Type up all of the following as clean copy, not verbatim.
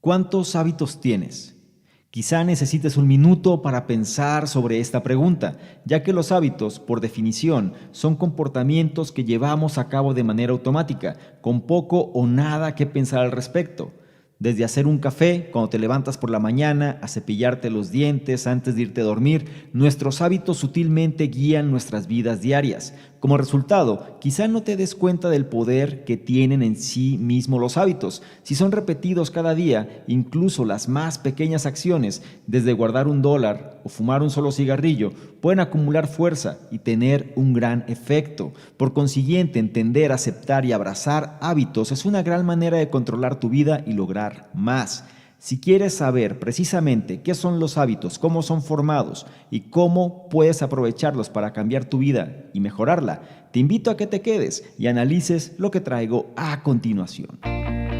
¿Cuántos hábitos tienes? Quizá necesites un minuto para pensar sobre esta pregunta, ya que los hábitos, por definición, son comportamientos que llevamos a cabo de manera automática, con poco o nada que pensar al respecto. Desde hacer un café cuando te levantas por la mañana, a cepillarte los dientes antes de irte a dormir, nuestros hábitos sutilmente guían nuestras vidas diarias. Como resultado, quizá no te des cuenta del poder que tienen en sí mismos los hábitos. Si son repetidos cada día, incluso las más pequeñas acciones, desde guardar $1 o fumar un solo cigarrillo, pueden acumular fuerza y tener un gran efecto. Por consiguiente, entender, aceptar y abrazar hábitos es una gran manera de controlar tu vida y lograr más. Si quieres saber precisamente qué son los hábitos, cómo son formados y cómo puedes aprovecharlos para cambiar tu vida y mejorarla, te invito a que te quedes y analices lo que traigo a continuación.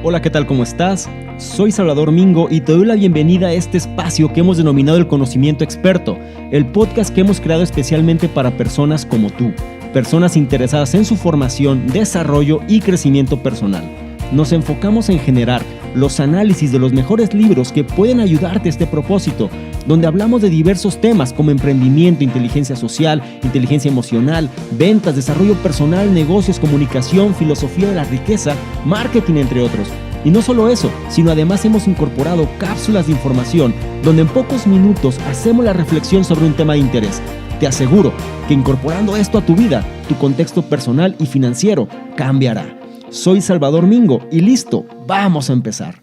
Hola, ¿qué tal? ¿Cómo estás? Soy Salvador Mingo y te doy la bienvenida a este espacio que hemos denominado el Conocimiento Experto, el podcast que hemos creado especialmente para personas como tú, personas interesadas en su formación, desarrollo y crecimiento personal. Nos enfocamos en generar los análisis de los mejores libros que pueden ayudarte a este propósito, donde hablamos de diversos temas como emprendimiento, inteligencia social, inteligencia emocional, ventas, desarrollo personal, negocios, comunicación, filosofía de la riqueza, marketing, entre otros. Y no solo eso, sino además hemos incorporado cápsulas de información donde en pocos minutos hacemos la reflexión sobre un tema de interés. Te aseguro que incorporando esto a tu vida, tu contexto personal y financiero cambiará. Soy Salvador Mingo y listo, vamos a empezar.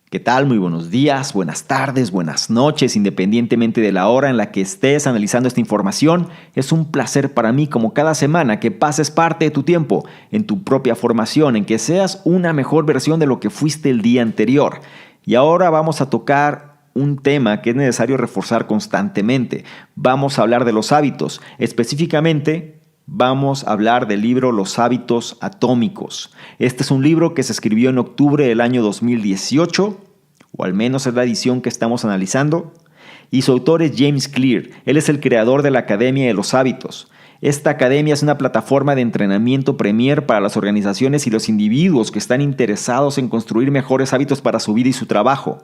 ¿Qué tal? Muy buenos días, buenas tardes, buenas noches, independientemente de la hora en la que estés analizando esta información. Es un placer para mí, como cada semana, que pases parte de tu tiempo en tu propia formación, en que seas una mejor versión de lo que fuiste el día anterior. Y ahora vamos a tocar un tema que es necesario reforzar constantemente. Vamos a hablar de los hábitos, específicamente vamos a hablar del libro Los Hábitos Atómicos. Este es un libro que se escribió en octubre del año 2018, o al menos es la edición que estamos analizando, y su autor es James Clear. Él es el creador de la Academia de los Hábitos. Esta academia es una plataforma de entrenamiento premier para las organizaciones y los individuos que están interesados en construir mejores hábitos para su vida y su trabajo.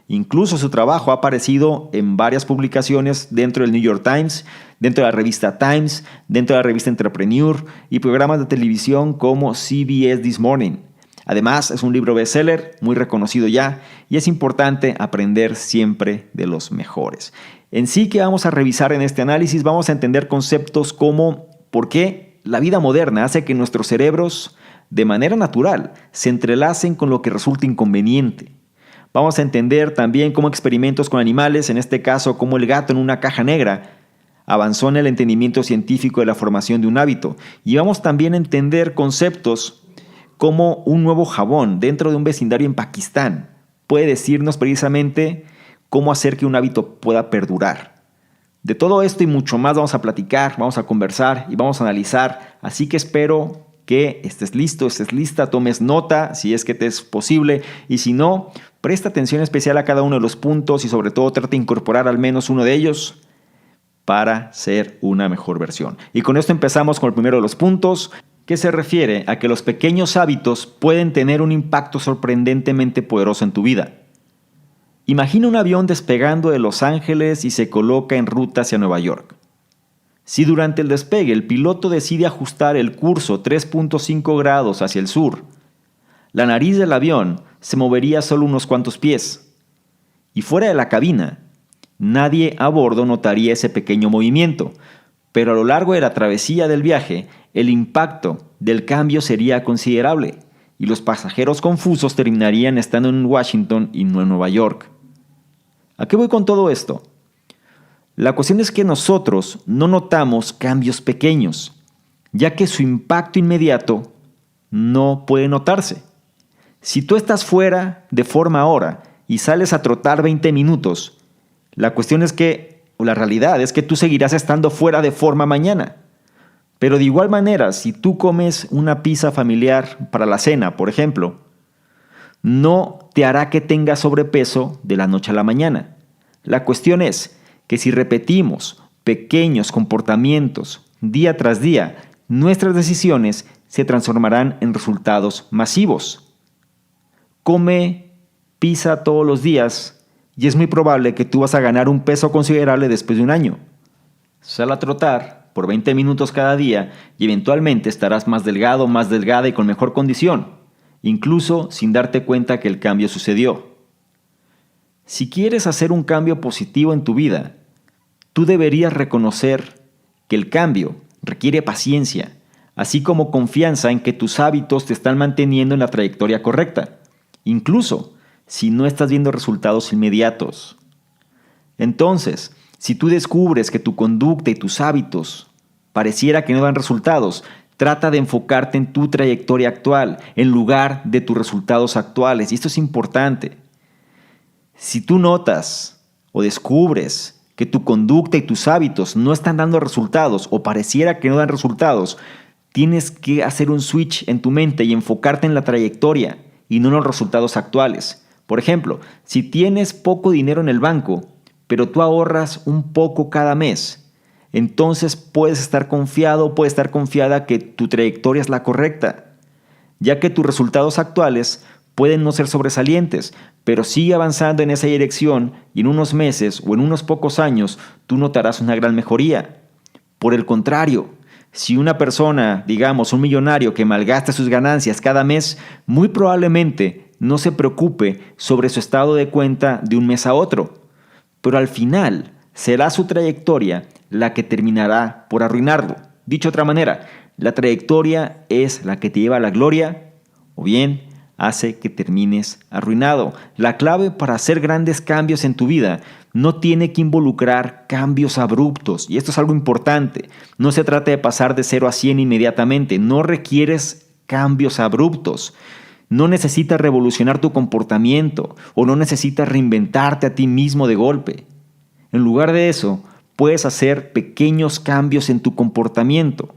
Incluso su trabajo ha aparecido en varias publicaciones dentro del New York Times, dentro de la revista Times, dentro de la revista Entrepreneur y programas de televisión como CBS This Morning. Además, es un libro bestseller muy reconocido ya y es importante aprender siempre de los mejores. En sí, que vamos a revisar en este análisis, vamos a entender conceptos como por qué la vida moderna hace que nuestros cerebros, de manera natural, se entrelacen con lo que resulta inconveniente. Vamos a entender también cómo experimentos con animales, en este caso como el gato en una caja negra, avanzó en el entendimiento científico de la formación de un hábito. Y vamos también a entender conceptos como un nuevo jabón dentro de un vecindario en Pakistán puede decirnos precisamente cómo hacer que un hábito pueda perdurar. De todo esto y mucho más vamos a platicar, vamos a conversar y vamos a analizar. Así que espero que estés listo, estés lista, tomes nota si es que te es posible y si no, presta atención especial a cada uno de los puntos y sobre todo trata de incorporar al menos uno de ellos para ser una mejor versión. Y con esto empezamos con el primero de los puntos, que se refiere a que los pequeños hábitos pueden tener un impacto sorprendentemente poderoso en tu vida. Imagina un avión despegando de Los Ángeles y se coloca en ruta hacia Nueva York. Si durante el despegue el piloto decide ajustar el curso 3.5 grados hacia el sur, la nariz del avión se movería solo unos cuantos pies. Y fuera de la cabina, nadie a bordo notaría ese pequeño movimiento, pero a lo largo de la travesía del viaje, el impacto del cambio sería considerable y los pasajeros confusos terminarían estando en Washington y no en Nueva York. ¿A qué voy con todo esto? La cuestión es que nosotros no notamos cambios pequeños, ya que su impacto inmediato no puede notarse. Si tú estás fuera de forma ahora y sales a trotar 20 minutos, la realidad es que tú seguirás estando fuera de forma mañana. Pero de igual manera, si tú comes una pizza familiar para la cena, por ejemplo, no te hará que tengas sobrepeso de la noche a la mañana. La cuestión es que si repetimos pequeños comportamientos día tras día, nuestras decisiones se transformarán en resultados masivos. Come pisa todos los días y es muy probable que tú vas a ganar un peso considerable después de un año. Sal a trotar por 20 minutos cada día y eventualmente estarás más delgado, más delgada y con mejor condición, incluso sin darte cuenta que el cambio sucedió. Si quieres hacer un cambio positivo en tu vida, tú deberías reconocer que el cambio requiere paciencia, así como confianza en que tus hábitos te están manteniendo en la trayectoria correcta, incluso si no estás viendo resultados inmediatos. Entonces, si tú descubres que tu conducta y tus hábitos pareciera que no dan resultados, trata de enfocarte en tu trayectoria actual en lugar de tus resultados actuales. Y esto es importante. Si tú notas o descubres que tu conducta y tus hábitos no están dando resultados o pareciera que no dan resultados, tienes que hacer un switch en tu mente y enfocarte en la trayectoria y no en los resultados actuales. Por ejemplo, si tienes poco dinero en el banco, pero tú ahorras un poco cada mes, entonces puedes estar confiado, puedes estar confiada que tu trayectoria es la correcta, ya que tus resultados actuales pueden no ser sobresalientes, pero sigue avanzando en esa dirección y en unos meses o en unos pocos años tú notarás una gran mejoría. Por el contrario, si una persona, digamos un millonario que malgasta sus ganancias cada mes, muy probablemente no se preocupe sobre su estado de cuenta de un mes a otro, pero al final será su trayectoria la que terminará por arruinarlo. Dicho de otra manera, la trayectoria es la que te lleva a la gloria o bien hace que termines arruinado. La clave para hacer grandes cambios en tu vida no tiene que involucrar cambios abruptos. Y esto es algo importante. No se trata de pasar de 0 a 100 inmediatamente. No requieres cambios abruptos. No necesitas revolucionar tu comportamiento o no necesitas reinventarte a ti mismo de golpe. En lugar de eso, puedes hacer pequeños cambios en tu comportamiento,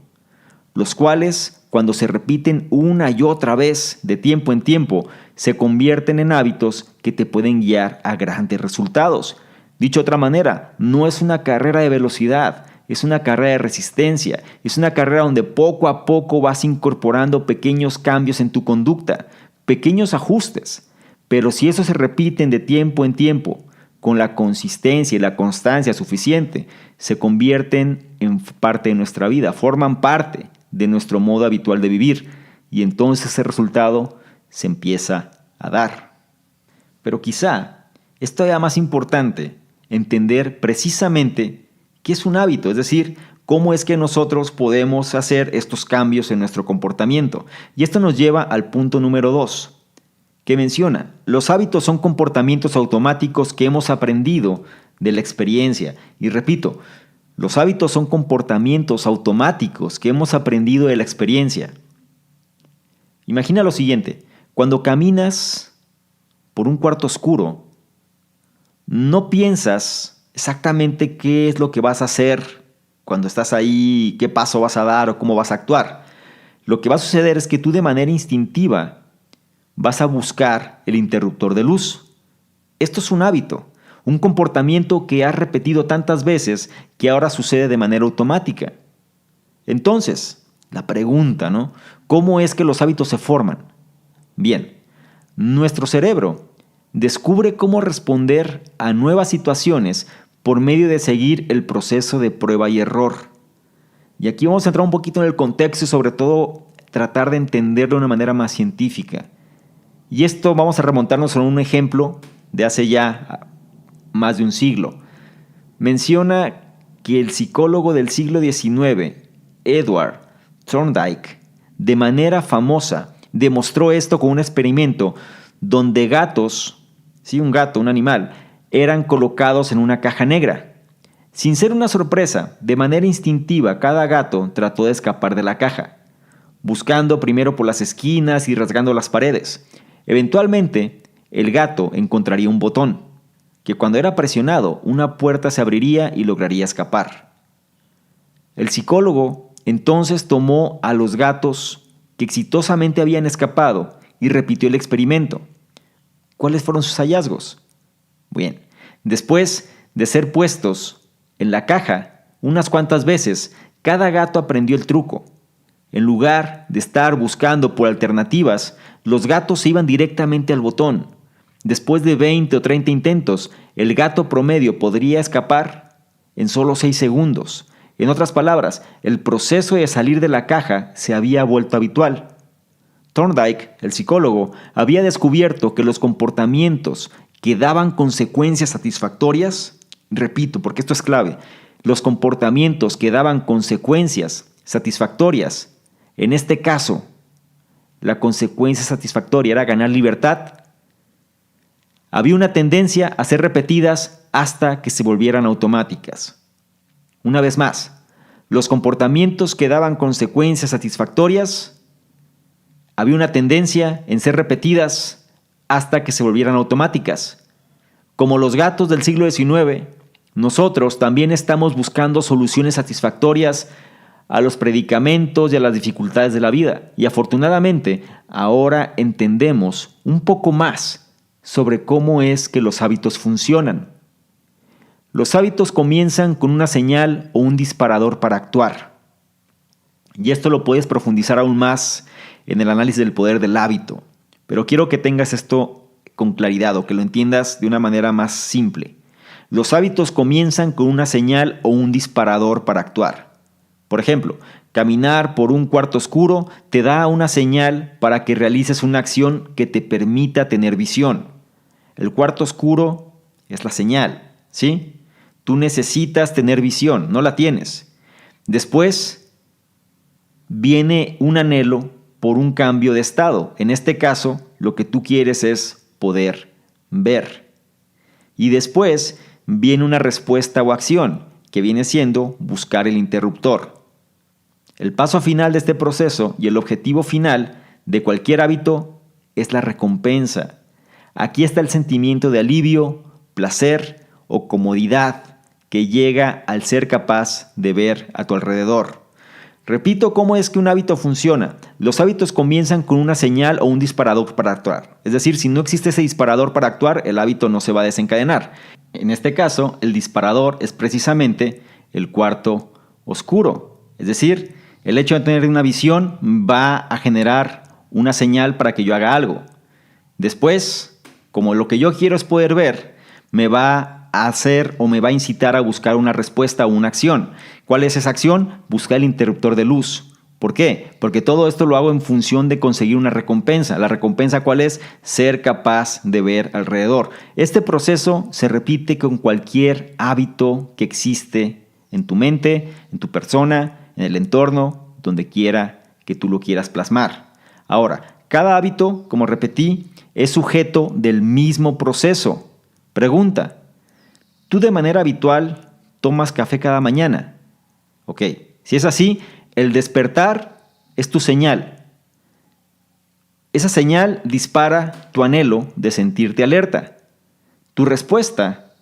los cuales, cuando se repiten una y otra vez de tiempo en tiempo, se convierten en hábitos que te pueden guiar a grandes resultados. Dicho de otra manera, no es una carrera de velocidad, es una carrera de resistencia, es una carrera donde poco a poco vas incorporando pequeños cambios en tu conducta, pequeños ajustes, pero si eso se repiten de tiempo en tiempo, con la consistencia y la constancia suficiente, se convierten en parte de nuestra vida, forman parte de nuestro modo habitual de vivir y entonces ese resultado se empieza a dar. Pero quizá es todavía más importante entender precisamente qué es un hábito, es decir, cómo es que nosotros podemos hacer estos cambios en nuestro comportamiento. Y esto nos lleva al punto número 2, que menciona: los hábitos son comportamientos automáticos que hemos aprendido de la experiencia. Y repito, los hábitos son comportamientos automáticos que hemos aprendido de la experiencia. Imagina lo siguiente: cuando caminas por un cuarto oscuro, no piensas exactamente qué es lo que vas a hacer cuando estás ahí, qué paso vas a dar o cómo vas a actuar. Lo que va a suceder es que tú de manera instintiva vas a buscar el interruptor de luz. Esto es un hábito, un comportamiento que has repetido tantas veces que ahora sucede de manera automática. Entonces, la pregunta, ¿no? ¿Cómo es que los hábitos se forman? Bien, nuestro cerebro descubre cómo responder a nuevas situaciones por medio de seguir el proceso de prueba y error. Y aquí vamos a entrar un poquito en el contexto y sobre todo tratar de entenderlo de una manera más científica. Y esto vamos a remontarnos a un ejemplo de hace ya más de un siglo. Menciona que el psicólogo del siglo XIX, Edward Thorndike, de manera famosa, demostró esto con un experimento donde gatos, sí, un gato, un animal, eran colocados en una caja negra. Sin ser una sorpresa, de manera instintiva, cada gato trató de escapar de la caja, buscando primero por las esquinas y rasgando las paredes. Eventualmente, el gato encontraría un botón, que cuando era presionado, una puerta se abriría y lograría escapar. El psicólogo entonces tomó a los gatos que exitosamente habían escapado y repitió el experimento. ¿Cuáles fueron sus hallazgos? Bien, después de ser puestos en la caja unas cuantas veces, cada gato aprendió el truco. En lugar de estar buscando por alternativas, los gatos se iban directamente al botón. Después de 20 o 30 intentos, el gato promedio podría escapar en solo 6 segundos. En otras palabras, el proceso de salir de la caja se había vuelto habitual. Thorndike, el psicólogo, había descubierto que los comportamientos que daban consecuencias satisfactorias, repito, porque esto es clave, los comportamientos que daban consecuencias satisfactorias, en este caso, la consecuencia satisfactoria era ganar libertad, había una tendencia a ser repetidas hasta que se volvieran automáticas. Una vez más, los comportamientos que daban consecuencias satisfactorias, había una tendencia en ser repetidas hasta que se volvieran automáticas. Como los gatos del siglo XIX, nosotros también estamos buscando soluciones satisfactorias a los predicamentos y a las dificultades de la vida. Y afortunadamente, ahora entendemos un poco más sobre cómo es que los hábitos funcionan. Los hábitos comienzan con una señal o un disparador para actuar. Y esto lo puedes profundizar aún más en el análisis del poder del hábito. Pero quiero que tengas esto con claridad o que lo entiendas de una manera más simple. Los hábitos comienzan con una señal o un disparador para actuar. Por ejemplo, caminar por un cuarto oscuro te da una señal para que realices una acción que te permita tener visión. El cuarto oscuro es la señal, ¿sí? Tú necesitas tener visión, no la tienes. Después viene un anhelo por un cambio de estado. En este caso, lo que tú quieres es poder ver. Y después viene una respuesta o acción, que viene siendo buscar el interruptor. El paso final de este proceso y el objetivo final de cualquier hábito es la recompensa. Aquí está el sentimiento de alivio, placer o comodidad que llega al ser capaz de ver a tu alrededor. Repito cómo es que un hábito funciona. Los hábitos comienzan con una señal o un disparador para actuar. Es decir, si no existe ese disparador para actuar, el hábito no se va a desencadenar. En este caso, el disparador es precisamente el cuarto oscuro. Es decir, el hecho de tener una visión va a generar una señal para que yo haga algo. Después, como lo que yo quiero es poder ver, me va a hacer o me va a incitar a buscar una respuesta o una acción. ¿Cuál es esa acción? Buscar el interruptor de luz. ¿Por qué? Porque todo esto lo hago en función de conseguir una recompensa. ¿La recompensa cuál es? Ser capaz de ver alrededor. Este proceso se repite con cualquier hábito que existe en tu mente, en tu persona, en el entorno, donde quiera que tú lo quieras plasmar. Ahora, cada hábito, como repetí, es sujeto del mismo proceso. Pregunta, ¿tú de manera habitual tomas café cada mañana? Ok, si es así, el despertar es tu señal. Esa señal dispara tu anhelo de sentirte alerta. Tu respuesta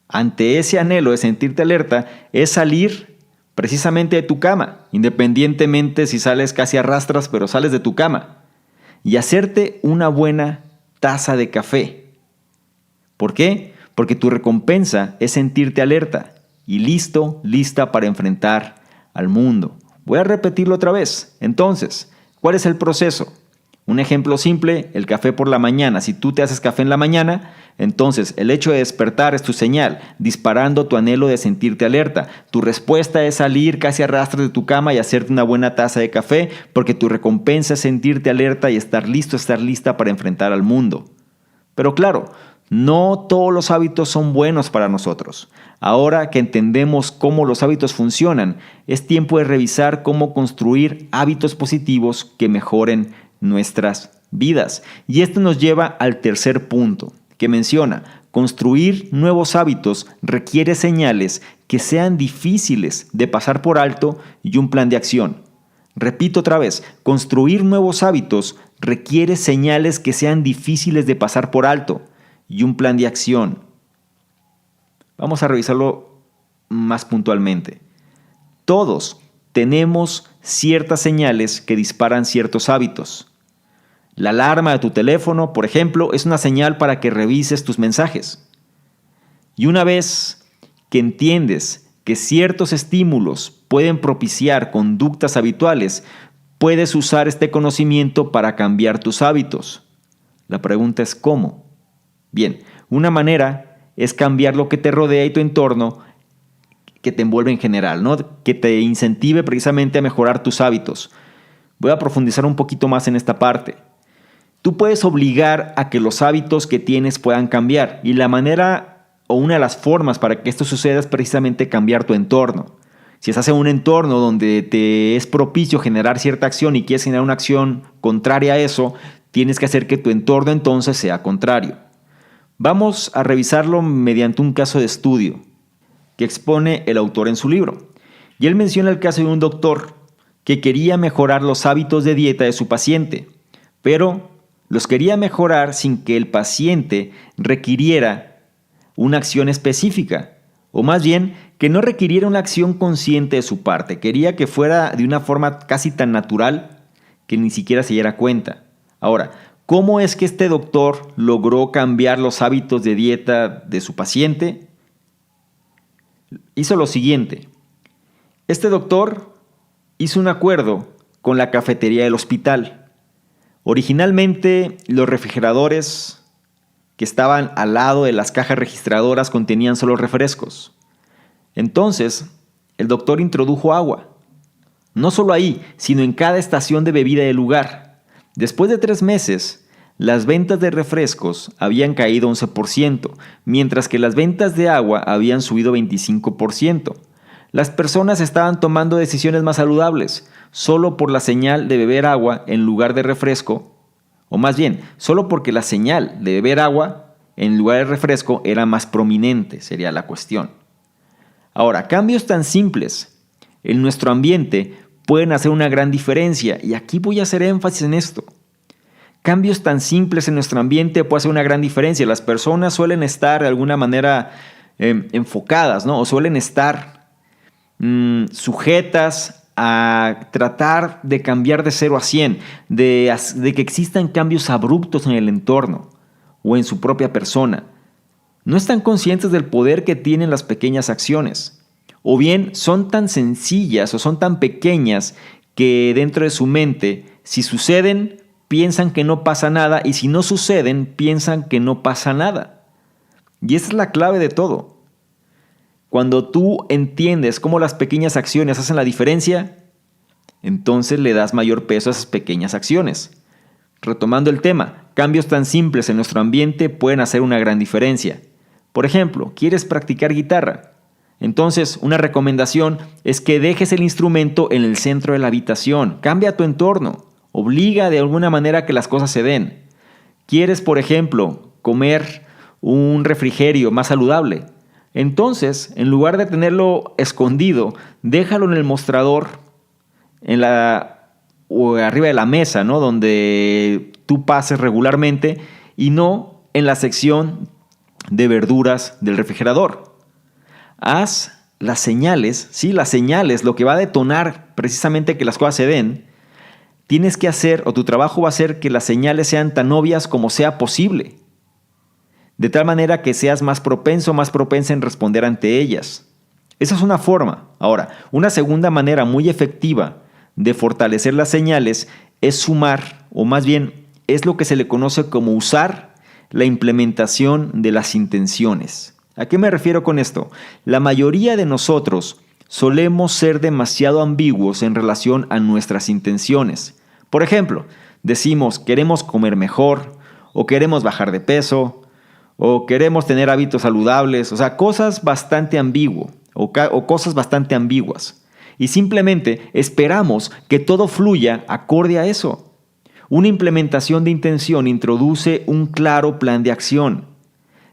ante ese anhelo de sentirte alerta es salir precisamente de tu cama, independientemente si sales casi a rastras, pero sales de tu cama, y hacerte una buena taza de café. ¿Por qué? Porque tu recompensa es sentirte alerta y lista para enfrentar al mundo. Voy a repetirlo otra vez. Entonces, ¿cuál es el proceso? Un ejemplo simple, el café por la mañana. Si tú te haces café en la mañana, entonces el hecho de despertar es tu señal, disparando tu anhelo de sentirte alerta. Tu respuesta es salir casi a rastras de tu cama y hacerte una buena taza de café, porque tu recompensa es sentirte alerta y estar lista para enfrentar al mundo. Pero claro, no todos los hábitos son buenos para nosotros. Ahora que entendemos cómo los hábitos funcionan, es tiempo de revisar cómo construir hábitos positivos que mejoren nuestras vidas. Y esto nos lleva al tercer punto, que menciona: construir nuevos hábitos requiere señales que sean difíciles de pasar por alto y un plan de acción. Repito otra vez, construir nuevos hábitos requiere señales que sean difíciles de pasar por alto y un plan de acción. Vamos a revisarlo más puntualmente. Todos tenemos ciertas señales que disparan ciertos hábitos. La alarma de tu teléfono, por ejemplo, es una señal para que revises tus mensajes. Y una vez que entiendes que ciertos estímulos pueden propiciar conductas habituales, puedes usar este conocimiento para cambiar tus hábitos. La pregunta es ¿cómo? Bien, una manera es cambiar lo que te rodea y tu entorno que te envuelve en general, ¿no? Que te incentive precisamente a mejorar tus hábitos. Voy a profundizar un poquito más en esta parte. Tú puedes obligar a que los hábitos que tienes puedan cambiar, y la manera o una de las formas para que esto suceda es precisamente cambiar tu entorno. Si estás en un entorno donde te es propicio generar cierta acción y quieres generar una acción contraria a eso, tienes que hacer que tu entorno entonces sea contrario. Vamos a revisarlo mediante un caso de estudio que expone el autor en su libro. Y él menciona el caso de un doctor que quería mejorar los hábitos de dieta de su paciente, pero los quería mejorar sin que el paciente requiriera una acción específica, o más bien que no requiriera una acción consciente de su parte. Quería que fuera de una forma casi tan natural que ni siquiera se diera cuenta. Ahora, ¿cómo es que este doctor logró cambiar los hábitos de dieta de su paciente? Hizo lo siguiente. Este doctor hizo un acuerdo con la cafetería del hospital. Originalmente, los refrigeradores que estaban al lado de las cajas registradoras contenían solo refrescos. Entonces, el doctor introdujo agua. No solo ahí, sino en cada estación de bebida del lugar. Después de 3 meses, las ventas de refrescos habían caído 11%, mientras que las ventas de agua habían subido 25%. Las personas estaban tomando decisiones más saludables, solo por la señal de beber agua en lugar de refresco, o más bien, solo porque la señal de beber agua en lugar de refresco era más prominente, sería la cuestión. Ahora, cambios tan simples en nuestro ambiente pueden hacer una gran diferencia, y aquí voy a hacer énfasis en esto. Cambios tan simples en nuestro ambiente pueden hacer una gran diferencia. Las personas suelen estar de alguna manera enfocadas, ¿no? O suelen estar sujetas a tratar de cambiar de 0 a 100, de que existan cambios abruptos en el entorno o en su propia persona. No están conscientes del poder que tienen las pequeñas acciones. O bien son tan sencillas o son tan pequeñas que dentro de su mente, si suceden, piensan que no pasa nada, y si no suceden, piensan que no pasa nada. Y esa es la clave de todo. Cuando tú entiendes cómo las pequeñas acciones hacen la diferencia, entonces le das mayor peso a esas pequeñas acciones. Retomando el tema, cambios tan simples en nuestro ambiente pueden hacer una gran diferencia. Por ejemplo, ¿quieres practicar guitarra? Entonces, una recomendación es que dejes el instrumento en el centro de la habitación. Cambia tu entorno. Obliga de alguna manera a que las cosas se den. ¿Quieres, por ejemplo, comer un refrigerio más saludable? Entonces, en lugar de tenerlo escondido, déjalo en el mostrador o arriba de la mesa, ¿no? Donde tú pases regularmente, y no en la sección de verduras del refrigerador. Haz las señales, sí, las señales, lo que va a detonar precisamente que las cosas se den. Tienes que hacer, o tu trabajo va a ser que las señales sean tan obvias como sea posible, de tal manera que seas más propenso, más propensa en responder ante ellas. Esa es una forma. Ahora, una segunda manera muy efectiva de fortalecer las señales es sumar, o más bien es lo que se le conoce como usar la implementación de las intenciones. ¿A qué me refiero con esto? La mayoría de nosotros solemos ser demasiado ambiguos en relación a nuestras intenciones. Por ejemplo, decimos queremos comer mejor, o queremos bajar de peso, o queremos tener hábitos saludables, o sea, cosas bastante ambiguas o cosas bastante ambiguas. Y simplemente esperamos que todo fluya acorde a eso. Una implementación de intención introduce un claro plan de acción,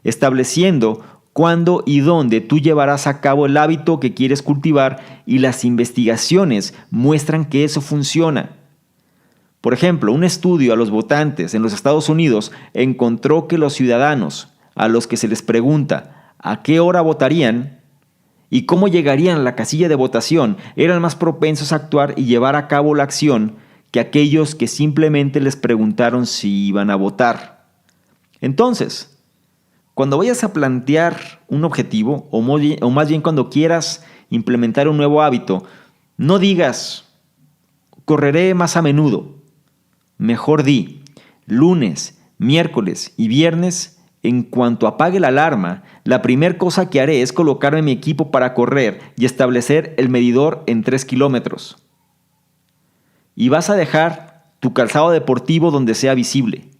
estableciendo cuándo y dónde tú llevarás a cabo el hábito que quieres cultivar, y las investigaciones muestran que eso funciona. Por ejemplo, un estudio a los votantes en los Estados Unidos encontró que los ciudadanos a los que se les pregunta a qué hora votarían y cómo llegarían a la casilla de votación eran más propensos a actuar y llevar a cabo la acción que aquellos que simplemente les preguntaron si iban a votar. Entonces, cuando vayas a plantear un objetivo, o más bien cuando quieras implementar un nuevo hábito, no digas, correré más a menudo. Mejor di, lunes, miércoles y viernes en cuanto apague la alarma, la primera cosa que haré es colocarme mi equipo para correr y establecer el medidor en 3 kilómetros. Y vas a dejar tu calzado deportivo donde sea visible.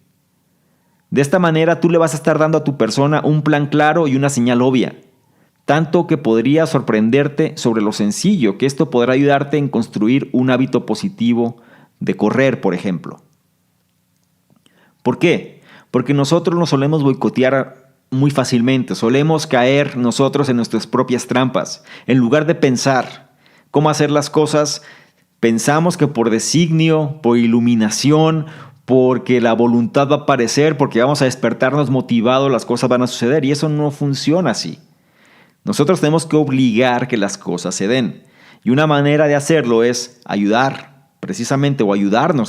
De esta manera tú le vas a estar dando a tu persona un plan claro y una señal obvia, tanto que podría sorprenderte sobre lo sencillo que esto podrá ayudarte en construir un hábito positivo de correr, por ejemplo. ¿Por qué? Porque nosotros nos solemos boicotear muy fácilmente, solemos caer nosotros en nuestras propias trampas. En lugar de pensar cómo hacer las cosas, pensamos que por designio, por iluminación, porque la voluntad va a aparecer, porque vamos a despertarnos motivados, las cosas van a suceder, y eso no funciona así. Nosotros tenemos que obligar que las cosas se den. Y una manera de hacerlo es ayudarnos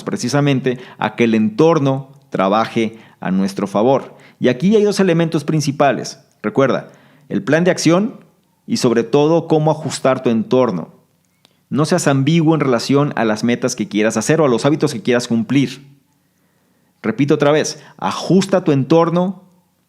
precisamente a que el entorno trabaje a nuestro favor. Y aquí hay 2 elementos principales. Recuerda, el plan de acción y sobre todo cómo ajustar tu entorno. No seas ambiguo en relación a las metas que quieras hacer o a los hábitos que quieras cumplir. Repito otra vez, ajusta tu entorno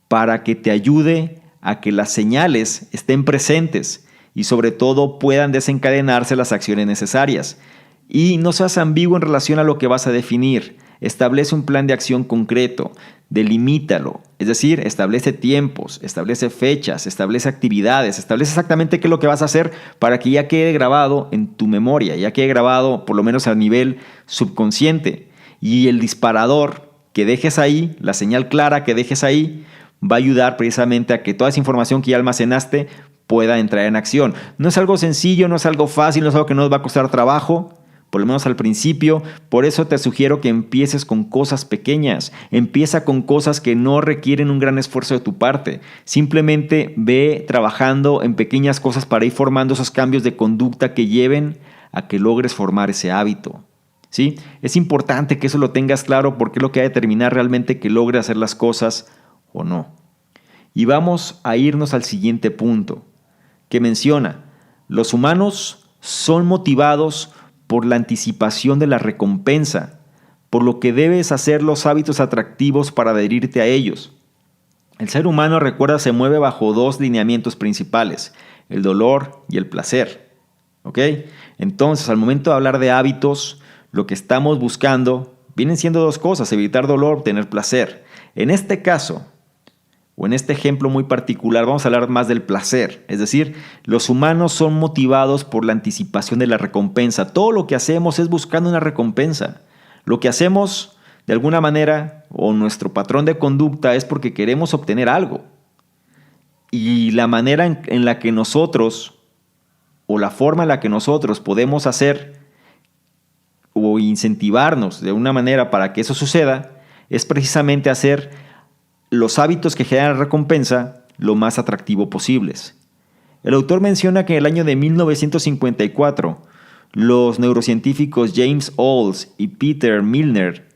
para que te ayude a que las señales estén presentes y sobre todo puedan desencadenarse las acciones necesarias. Y no seas ambiguo en relación a lo que vas a definir. Establece un plan de acción concreto, delimítalo, es decir, establece tiempos, establece fechas, establece actividades, establece exactamente qué es lo que vas a hacer para que ya quede grabado en tu memoria, ya quede grabado por lo menos a nivel subconsciente. Y el disparador que dejes ahí, la señal clara que dejes ahí, va a ayudar precisamente a que toda esa información que ya almacenaste pueda entrar en acción. No es algo sencillo, no es algo fácil, no es algo que nos va a costar trabajo, por lo menos al principio. Por eso te sugiero que empieces con cosas pequeñas. Empieza con cosas que no requieren un gran esfuerzo de tu parte. Simplemente ve trabajando en pequeñas cosas para ir formando esos cambios de conducta que lleven a que logres formar ese hábito. ¿Sí? Es importante que eso lo tengas claro porque es lo que va a determinar realmente que logres hacer las cosas o no. Y vamos a irnos al siguiente punto, que menciona: los humanos son motivados por la anticipación de la recompensa, por lo que debes hacer los hábitos atractivos para adherirte a ellos. El ser humano, recuerda, se mueve bajo 2 lineamientos principales: el dolor y el placer. ¿Ok? Entonces, al momento de hablar de hábitos, lo que estamos buscando vienen siendo 2 cosas: evitar dolor, obtener placer. En este caso, o en este ejemplo muy particular, vamos a hablar más del placer. Es decir, los humanos son motivados por la anticipación de la recompensa. Todo lo que hacemos es buscando una recompensa. Lo que hacemos, de alguna manera, o nuestro patrón de conducta, es porque queremos obtener algo. Y la manera en la que nosotros, o la forma en la que nosotros podemos hacer o incentivarnos de una manera para que eso suceda, es precisamente hacer los hábitos que generan recompensa lo más atractivo posibles. El autor menciona que en el año de 1954, los neurocientíficos James Olds y Peter Milner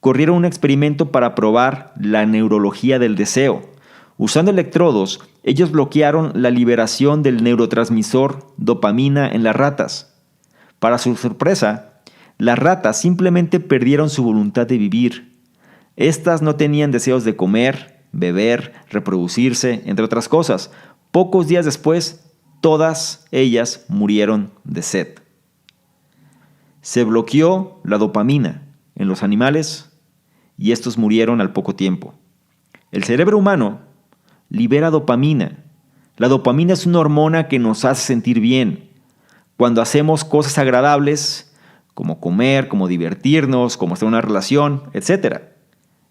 corrieron un experimento para probar la neurología del deseo. Usando electrodos, ellos bloquearon la liberación del neurotransmisor dopamina en las ratas. Para su sorpresa, las ratas simplemente perdieron su voluntad de vivir. Estas no tenían deseos de comer, beber, reproducirse, entre otras cosas. Pocos días después, todas ellas murieron de sed. Se bloqueó la dopamina en los animales y estos murieron al poco tiempo. El cerebro humano libera dopamina. La dopamina es una hormona que nos hace sentir bien. Cuando hacemos cosas agradables, como comer, como divertirnos, como estar en una relación, etc.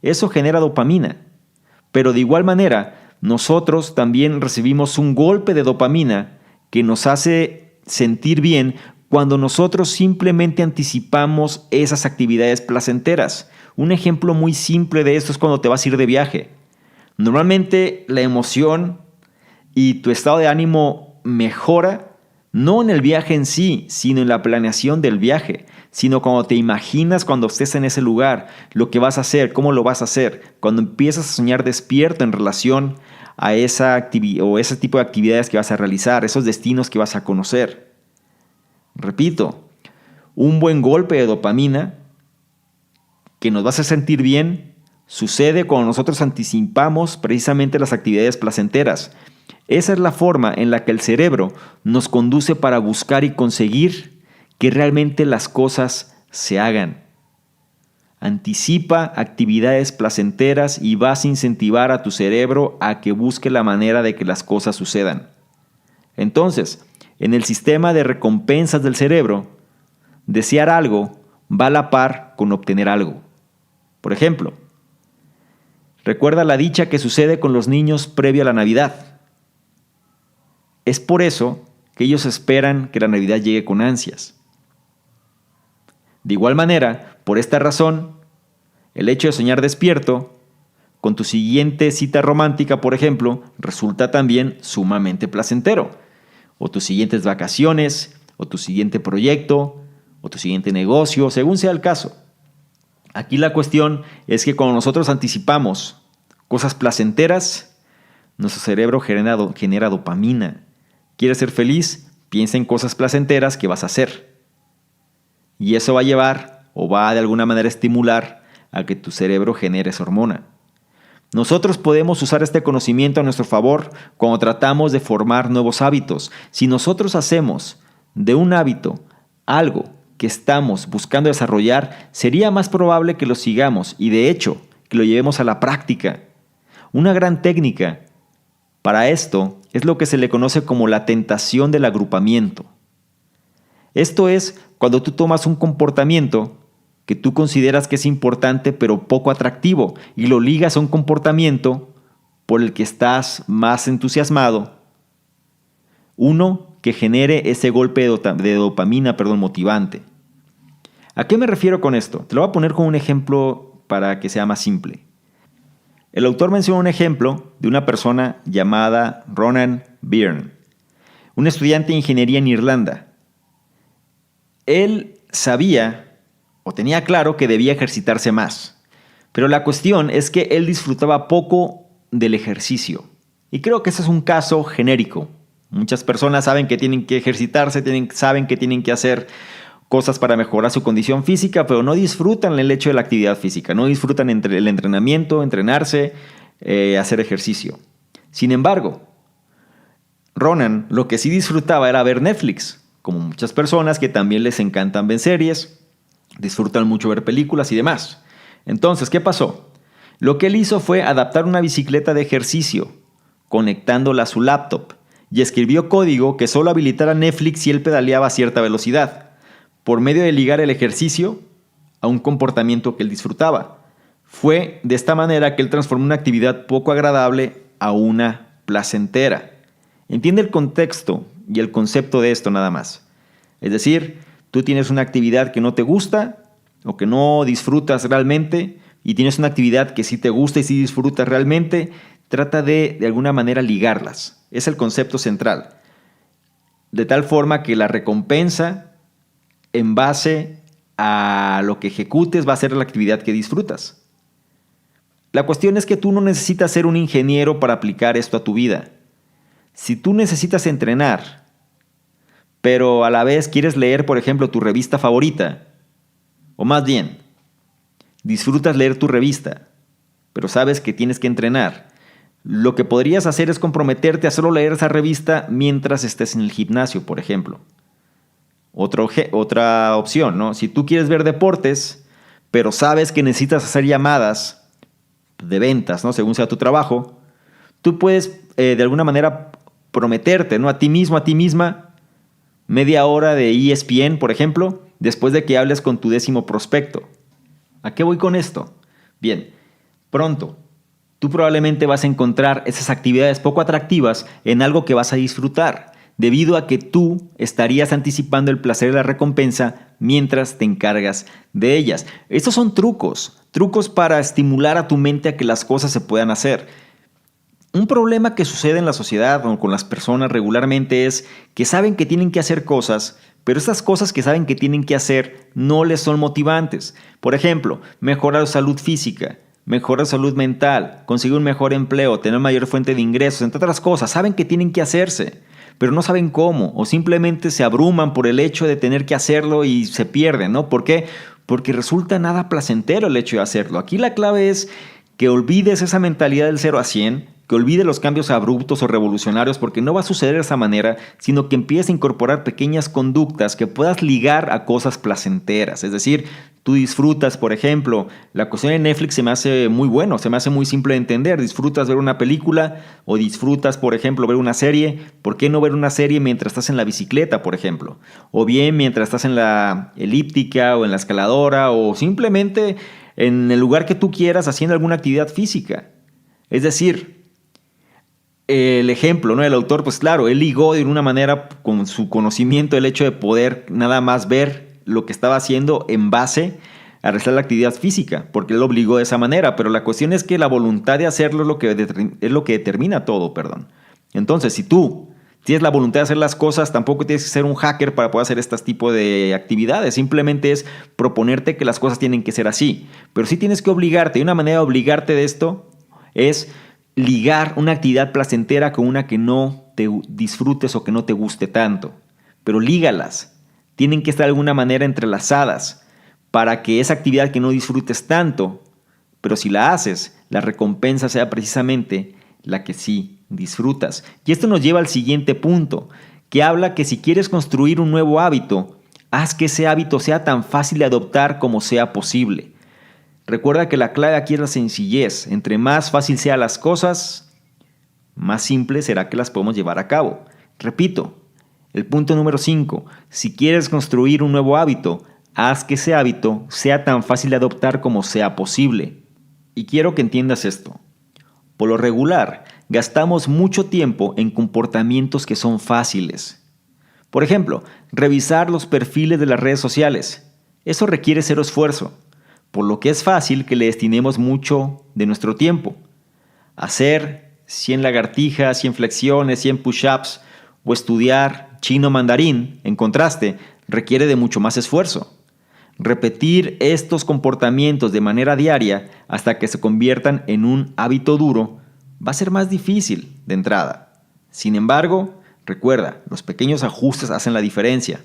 Eso genera dopamina. Pero de igual manera, nosotros también recibimos un golpe de dopamina que nos hace sentir bien cuando nosotros simplemente anticipamos esas actividades placenteras. Un ejemplo muy simple de esto es cuando te vas a ir de viaje. Normalmente la emoción y tu estado de ánimo mejora no en el viaje en sí, sino en la planeación del viaje, sino cuando te imaginas cuando estés en ese lugar, lo que vas a hacer, cómo lo vas a hacer, cuando empiezas a soñar despierto en relación a esa actividad o ese tipo de actividades que vas a realizar, esos destinos que vas a conocer. Repito, un buen golpe de dopamina que nos va a hacer sentir bien Sucede cuando nosotros anticipamos precisamente las actividades placenteras. Esa es la forma en la que el cerebro nos conduce para buscar y conseguir que realmente las cosas se hagan. Anticipa actividades placenteras y vas a incentivar a tu cerebro a que busque la manera de que las cosas sucedan. Entonces, en el sistema de recompensas del cerebro, desear algo va a la par con obtener algo. Por ejemplo, recuerda la dicha que sucede con los niños previo a la Navidad. Es por eso que ellos esperan que la Navidad llegue con ansias. De igual manera, por esta razón, el hecho de soñar despierto con tu siguiente cita romántica, por ejemplo, resulta también sumamente placentero. O tus siguientes vacaciones, o tu siguiente proyecto, o tu siguiente negocio, según sea el caso. Aquí la cuestión es que cuando nosotros anticipamos cosas placenteras, nuestro cerebro genera dopamina. ¿Quieres ser feliz? Piensa en cosas placenteras que vas a hacer. Y eso va a llevar o va de alguna manera a estimular a que tu cerebro genere esa hormona. Nosotros podemos usar este conocimiento a nuestro favor cuando tratamos de formar nuevos hábitos. Si nosotros hacemos de un hábito algo que estamos buscando desarrollar, sería más probable que lo sigamos y de hecho que lo llevemos a la práctica. Una gran técnica para esto es lo que se le conoce como la tentación del agrupamiento. Esto es cuando tú tomas un comportamiento que tú consideras que es importante pero poco atractivo y lo ligas a un comportamiento por el que estás más entusiasmado. Uno que genere ese golpe de dopamina motivante. ¿A qué me refiero con esto? Te lo voy a poner con un ejemplo para que sea más simple. El autor menciona un ejemplo de una persona llamada Ronan Byrne, un estudiante de ingeniería en Irlanda. Él sabía o tenía claro que debía ejercitarse más, pero la cuestión es que él disfrutaba poco del ejercicio. Y creo que ese es un caso genérico. Muchas personas saben que tienen que ejercitarse, saben que tienen que hacer cosas para mejorar su condición física, pero no disfrutan el hecho de la actividad física, no disfrutan entre el entrenamiento, entrenarse, hacer ejercicio. Sin embargo, Ronan lo que sí disfrutaba era ver Netflix, como muchas personas que también les encantan ver series, disfrutan mucho ver películas y demás. Entonces, ¿qué pasó? Lo que él hizo fue adaptar una bicicleta de ejercicio, conectándola a su laptop, y escribió código que solo habilitara Netflix si él pedaleaba a cierta velocidad, por medio de ligar el ejercicio a un comportamiento que él disfrutaba. Fue de esta manera que él transformó una actividad poco agradable a una placentera. Entiende el contexto y el concepto de esto nada más. Es decir, tú tienes una actividad que no te gusta o que no disfrutas realmente y tienes una actividad que sí te gusta y sí disfrutas realmente, trata de alguna manera ligarlas. Es el concepto central. De tal forma que la recompensa en base a lo que ejecutes va a ser la actividad que disfrutas. La cuestión es que tú no necesitas ser un ingeniero para aplicar esto a tu vida. Si tú necesitas entrenar, pero a la vez quieres leer, por ejemplo, tu revista favorita, o más bien, disfrutas leer tu revista, pero sabes que tienes que entrenar, lo que podrías hacer es comprometerte a solo leer esa revista mientras estés en el gimnasio, por ejemplo. Otra opción, ¿no? Si tú quieres ver deportes, pero sabes que necesitas hacer llamadas de ventas, ¿no? Según sea tu trabajo, tú puedes de alguna manera prometerte, ¿no? A ti mismo, a ti misma, media hora de ESPN, por ejemplo, después de que hables con tu 10º prospecto. ¿A qué voy con esto? Bien, pronto, tú probablemente vas a encontrar esas actividades poco atractivas en algo que vas a disfrutar, debido a que tú estarías anticipando el placer y la recompensa mientras te encargas de ellas. Estos son trucos para estimular a tu mente a que las cosas se puedan hacer. Un problema que sucede en la sociedad o con las personas regularmente es que saben que tienen que hacer cosas, pero esas cosas que saben que tienen que hacer no les son motivantes. Por ejemplo, mejorar su salud física, mejorar su salud mental, conseguir un mejor empleo, tener mayor fuente de ingresos, entre otras cosas. Saben que tienen que hacerse, pero no saben cómo, o simplemente se abruman por el hecho de tener que hacerlo y se pierden, ¿no? ¿Por qué? Porque resulta nada placentero el hecho de hacerlo. Aquí la clave es que olvides esa mentalidad del 0 a 100, que olvides los cambios abruptos o revolucionarios, porque no va a suceder de esa manera, sino que empieces a incorporar pequeñas conductas que puedas ligar a cosas placenteras. Es decir, tú disfrutas, por ejemplo, la cuestión de Netflix se me hace muy bueno, se me hace muy simple de entender. Disfrutas ver una película o disfrutas, por ejemplo, ver una serie. ¿Por qué no ver una serie mientras estás en la bicicleta, por ejemplo? O bien mientras estás en la elíptica o en la escaladora o simplemente en el lugar que tú quieras haciendo alguna actividad física. Es decir, el ejemplo, ¿no? El autor, pues claro, él ligó de una manera con su conocimiento el hecho de poder nada más ver lo que estaba haciendo en base a realizar la actividad física, porque él lo obligó de esa manera, pero la cuestión es que la voluntad de hacerlo es lo que determina todo, perdón. Entonces, si tú tienes la voluntad de hacer las cosas, tampoco tienes que ser un hacker para poder hacer este tipo de actividades, simplemente es proponerte que las cosas tienen que ser así, pero sí tienes que obligarte, y una manera de obligarte de esto es ligar una actividad placentera con una que no te disfrutes o que no te guste tanto. Pero lígalas. Tienen que estar de alguna manera entrelazadas para que esa actividad que no disfrutes tanto, pero si la haces, la recompensa sea precisamente la que sí disfrutas. Y esto nos lleva al siguiente punto, que habla que si quieres construir un nuevo hábito, haz que ese hábito sea tan fácil de adoptar como sea posible. Recuerda que la clave aquí es la sencillez. Entre más fácil sean las cosas, más simple será que las podemos llevar a cabo. Repito, el punto número 5. Si quieres construir un nuevo hábito, haz que ese hábito sea tan fácil de adoptar como sea posible. Y quiero que entiendas esto. Por lo regular, gastamos mucho tiempo en comportamientos que son fáciles. Por ejemplo, revisar los perfiles de las redes sociales. Eso requiere cero esfuerzo, por lo que es fácil que le destinemos mucho de nuestro tiempo. Hacer 100 lagartijas, 100 flexiones, 100 push-ups o estudiar chino mandarín, en contraste, requiere de mucho más esfuerzo. Repetir estos comportamientos de manera diaria hasta que se conviertan en un hábito duro va a ser más difícil de entrada. Sin embargo, recuerda, los pequeños ajustes hacen la diferencia.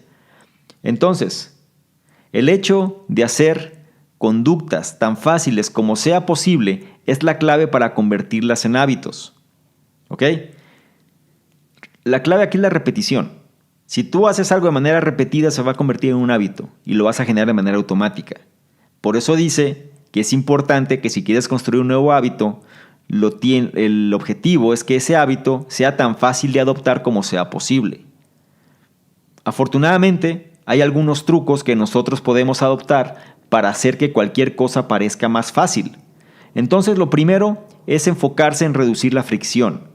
Entonces, el hecho de hacer conductas tan fáciles como sea posible es la clave para convertirlas en hábitos. ¿Ok? La clave aquí es la repetición. Si tú haces algo de manera repetida, se va a convertir en un hábito y lo vas a generar de manera automática. Por eso dice que es importante que si quieres construir un nuevo hábito, el objetivo es que ese hábito sea tan fácil de adoptar como sea posible. Afortunadamente, hay algunos trucos que nosotros podemos adoptar para hacer que cualquier cosa parezca más fácil. Entonces, lo primero es enfocarse en reducir la fricción.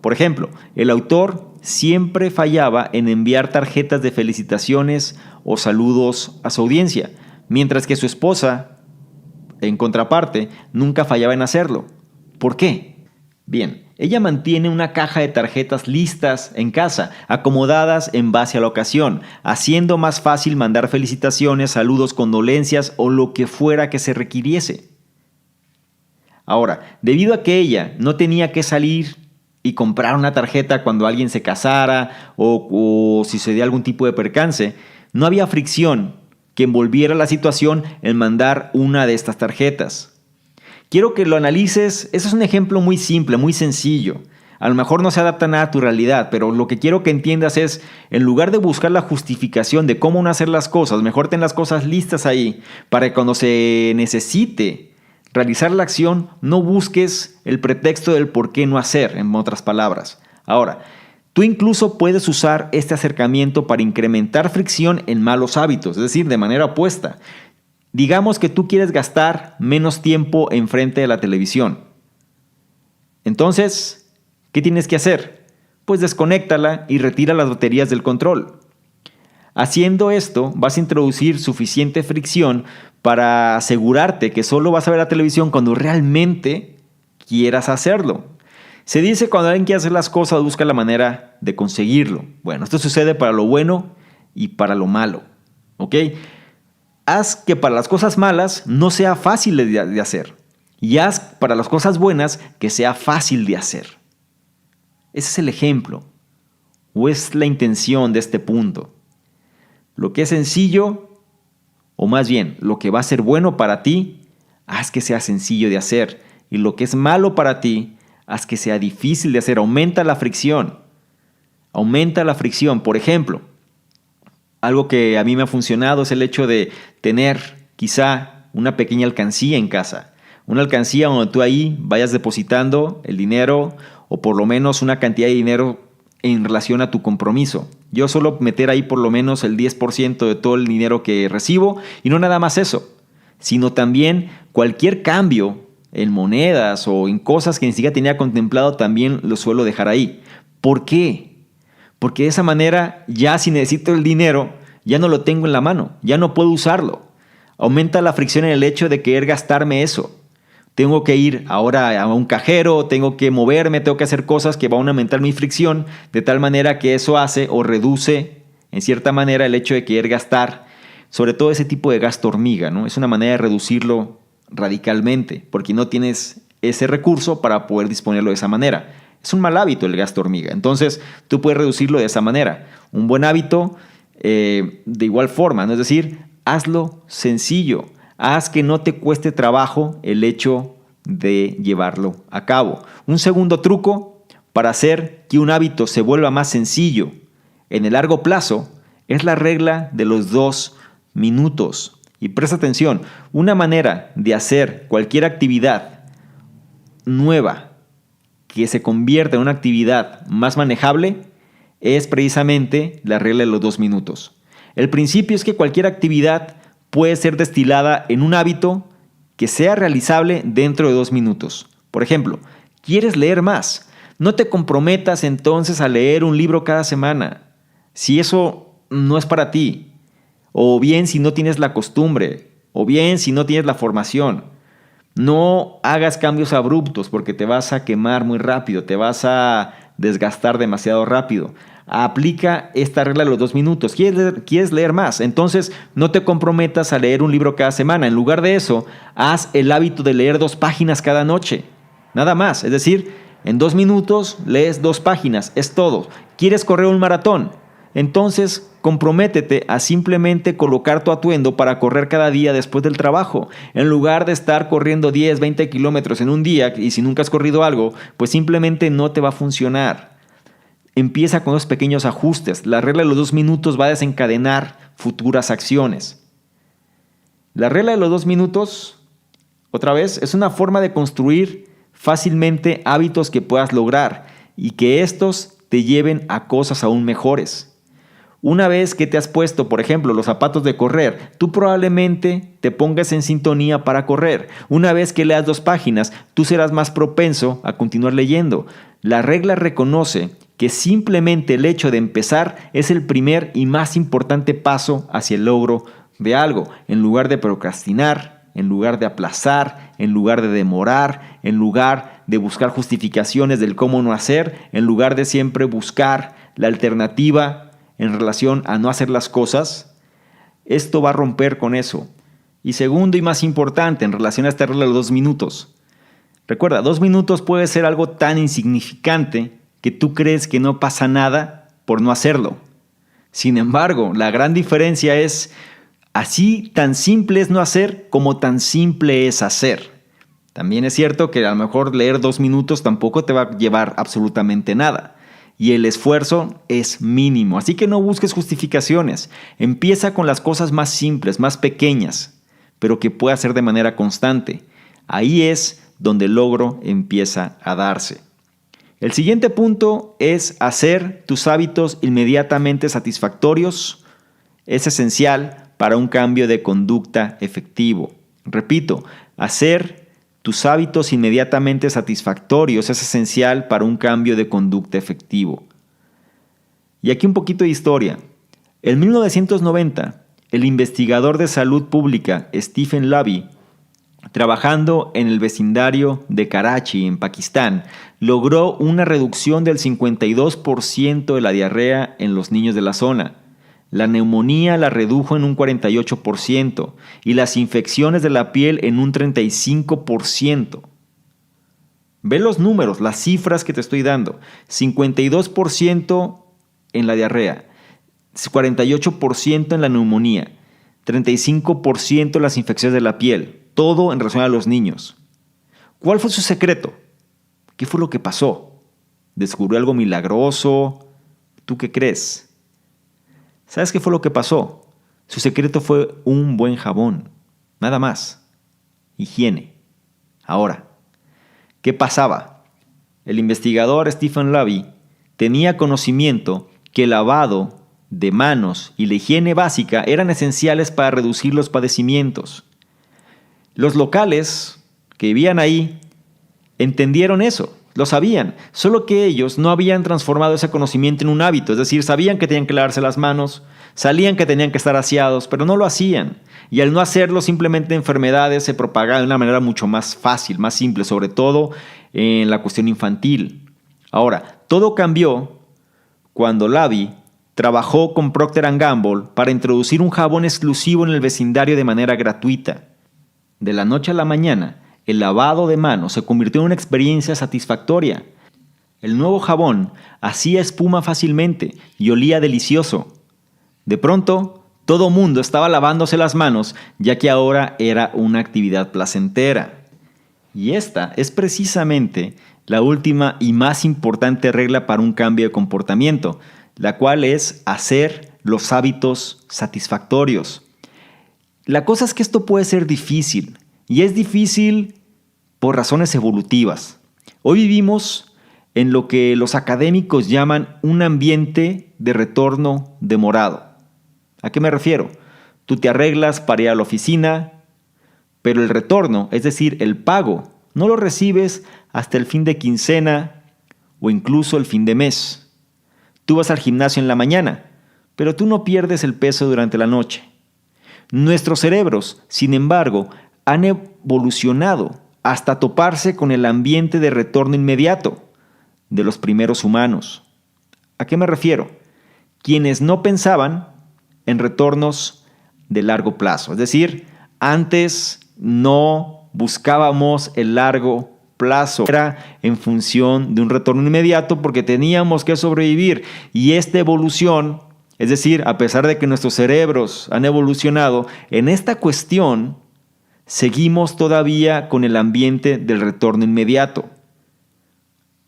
Por ejemplo, el autor siempre fallaba en enviar tarjetas de felicitaciones o saludos a su audiencia, mientras que su esposa, en contraparte, nunca fallaba en hacerlo. ¿Por qué? Bien, ella mantiene una caja de tarjetas listas en casa, acomodadas en base a la ocasión, haciendo más fácil mandar felicitaciones, saludos, condolencias o lo que fuera que se requiriese. Ahora, debido a que ella no tenía que salir y comprar una tarjeta cuando alguien se casara o si sucedía algún tipo de percance, no había fricción que envolviera la situación en mandar una de estas tarjetas. Quiero que lo analices. Eso es un ejemplo muy simple, muy sencillo. A lo mejor no se adapta nada a tu realidad, pero lo que quiero que entiendas es, en lugar de buscar la justificación de cómo no hacer las cosas, mejor ten las cosas listas ahí, para que cuando se necesite realizar la acción, no busques el pretexto del por qué no hacer, en otras palabras. Ahora, tú incluso puedes usar este acercamiento para incrementar fricción en malos hábitos, es decir, de manera opuesta. Digamos que tú quieres gastar menos tiempo enfrente de la televisión. Entonces, ¿qué tienes que hacer? Pues desconéctala y retira las baterías del control. Haciendo esto, vas a introducir suficiente fricción para asegurarte que solo vas a ver la televisión cuando realmente quieras hacerlo. Se dice cuando alguien quiere hacer las cosas, busca la manera de conseguirlo. Bueno, esto sucede para lo bueno y para lo malo. ¿Ok? Haz que para las cosas malas no sea fácil de hacer. Y haz para las cosas buenas que sea fácil de hacer. Ese es el ejemplo. O es la intención de este punto. Lo que es sencillo, o más bien, lo que va a ser bueno para ti, haz que sea sencillo de hacer. y lo que es malo para ti, haz que sea difícil de hacer. Aumenta la fricción. Aumenta la fricción. Por ejemplo, algo que a mí me ha funcionado es el hecho de tener quizá una pequeña alcancía en casa. Una alcancía donde tú ahí vayas depositando el dinero o por lo menos una cantidad de dinero en relación a tu compromiso. Yo suelo meter ahí por lo menos el 10% de todo el dinero que recibo y no nada más eso, sino también cualquier cambio en monedas o en cosas que ni siquiera tenía contemplado también lo suelo dejar ahí. ¿Por qué? Porque de esa manera ya si necesito el dinero ya no lo tengo en la mano, ya no puedo usarlo. Aumenta la fricción en el hecho de querer gastarme eso. Tengo que ir ahora a un cajero, tengo que moverme, tengo que hacer cosas que van a aumentar mi fricción, de tal manera que eso hace o reduce, en cierta manera, el hecho de querer gastar, sobre todo ese tipo de gasto hormiga, ¿no? Es una manera de reducirlo radicalmente, porque no tienes ese recurso para poder disponerlo de esa manera. Es un mal hábito el gasto hormiga, entonces tú puedes reducirlo de esa manera. Un buen hábito, de igual forma, ¿no? Es decir, hazlo sencillo. Haz que no te cueste trabajo el hecho de llevarlo a cabo. Un segundo truco para hacer que un hábito se vuelva más sencillo en el largo plazo es la regla de los 2 minutos. Y presta atención, una manera de hacer cualquier actividad nueva que se convierta en una actividad más manejable es precisamente la regla de los 2 minutos. El principio es que cualquier actividad puede ser destilada en un hábito que sea realizable dentro de 2 minutos. Por ejemplo, ¿quieres leer más? No te comprometas entonces a leer un libro cada semana, si eso no es para ti, o bien si no tienes la costumbre, o bien si no tienes la formación. No hagas cambios abruptos porque te vas a quemar muy rápido, te vas a desgastar demasiado rápido. Aplica esta regla de los 2 minutos. ¿Quieres leer más? Entonces no te comprometas a leer un libro cada semana. En lugar de eso, haz el hábito de leer 2 páginas cada noche. Nada más. Es decir, en 2 minutos lees 2 páginas. Es todo. ¿Quieres correr un maratón? Entonces comprométete a simplemente colocar tu atuendo para correr cada día después del trabajo. En lugar de estar corriendo 10, 20 kilómetros en un día y si nunca has corrido algo, pues simplemente no te va a funcionar. Empieza con los pequeños ajustes. La regla de los 2 minutos va a desencadenar futuras acciones. La regla de los 2 minutos, otra vez, es una forma de construir fácilmente hábitos que puedas lograr y que estos te lleven a cosas aún mejores. Una vez que te has puesto, por ejemplo, los zapatos de correr, tú probablemente te pongas en sintonía para correr. Una vez que leas 2 páginas, tú serás más propenso a continuar leyendo. La regla reconoce que simplemente el hecho de empezar es el primer y más importante paso hacia el logro de algo. En lugar de procrastinar, en lugar de aplazar, en lugar de demorar, en lugar de buscar justificaciones del cómo no hacer, en lugar de siempre buscar la alternativa en relación a no hacer las cosas, esto va a romper con eso. Y segundo y más importante en relación a esta regla de los 2 minutos. Recuerda, 2 minutos puede ser algo tan insignificante que tú crees que no pasa nada por no hacerlo. Sin embargo, la gran diferencia es así tan simple es no hacer como tan simple es hacer. También es cierto que a lo mejor leer 2 minutos tampoco te va a llevar absolutamente nada. Y el esfuerzo es mínimo. Así que no busques justificaciones. Empieza con las cosas más simples, más pequeñas, pero que pueda hacer de manera constante. Ahí es donde el logro empieza a darse. El siguiente punto es hacer tus hábitos inmediatamente satisfactorios. Es esencial para un cambio de conducta efectivo. Repito, hacer tus hábitos inmediatamente satisfactorios es esencial para un cambio de conducta efectivo. Y aquí un poquito de historia. En 1990, el investigador de salud pública Stephen Lavie, trabajando en el vecindario de Karachi, en Pakistán, logró una reducción del 52% de la diarrea en los niños de la zona. La neumonía la redujo en un 48% y las infecciones de la piel en un 35%. Ve los números, las cifras que te estoy dando. 52% en la diarrea, 48% en la neumonía, 35% en las infecciones de la piel. Todo en relación a los niños. ¿Cuál fue su secreto? ¿Qué fue lo que pasó? ¿Descubrió algo milagroso? ¿Tú qué crees? ¿Sabes qué fue lo que pasó? Su secreto fue un buen jabón. Nada más. Higiene. Ahora, ¿qué pasaba? El investigador Stephen Lavie tenía conocimiento que el lavado de manos y la higiene básica eran esenciales para reducir los padecimientos. Los locales que vivían ahí entendieron eso, lo sabían, solo que ellos no habían transformado ese conocimiento en un hábito, es decir, sabían que tenían que lavarse las manos, sabían que tenían que estar aseados, pero no lo hacían. Y al no hacerlo, simplemente enfermedades se propagaban de una manera mucho más fácil, más simple, sobre todo en la cuestión infantil. Ahora, todo cambió cuando Lavie trabajó con Procter & Gamble para introducir un jabón exclusivo en el vecindario de manera gratuita. De la noche a la mañana, el lavado de manos se convirtió en una experiencia satisfactoria. El nuevo jabón hacía espuma fácilmente y olía delicioso. De pronto, todo mundo estaba lavándose las manos, ya que ahora era una actividad placentera. Y esta es precisamente la última y más importante regla para un cambio de comportamiento, la cual es hacer los hábitos satisfactorios. La cosa es que esto puede ser difícil, y es difícil por razones evolutivas. Hoy vivimos en lo que los académicos llaman un ambiente de retorno demorado. ¿A qué me refiero? Tú te arreglas para ir a la oficina, pero el retorno, es decir, el pago, no lo recibes hasta el fin de quincena o incluso el fin de mes. Tú vas al gimnasio en la mañana, pero tú no pierdes el peso durante la noche. Nuestros cerebros, sin embargo, han evolucionado hasta toparse con el ambiente de retorno inmediato de los primeros humanos. ¿A qué me refiero? Quienes no pensaban en retornos de largo plazo. Es decir, antes no buscábamos el largo plazo. Era en función de un retorno inmediato porque teníamos que sobrevivir. Y esta evolución, es decir, a pesar de que nuestros cerebros han evolucionado, en esta cuestión seguimos todavía con el ambiente del retorno inmediato.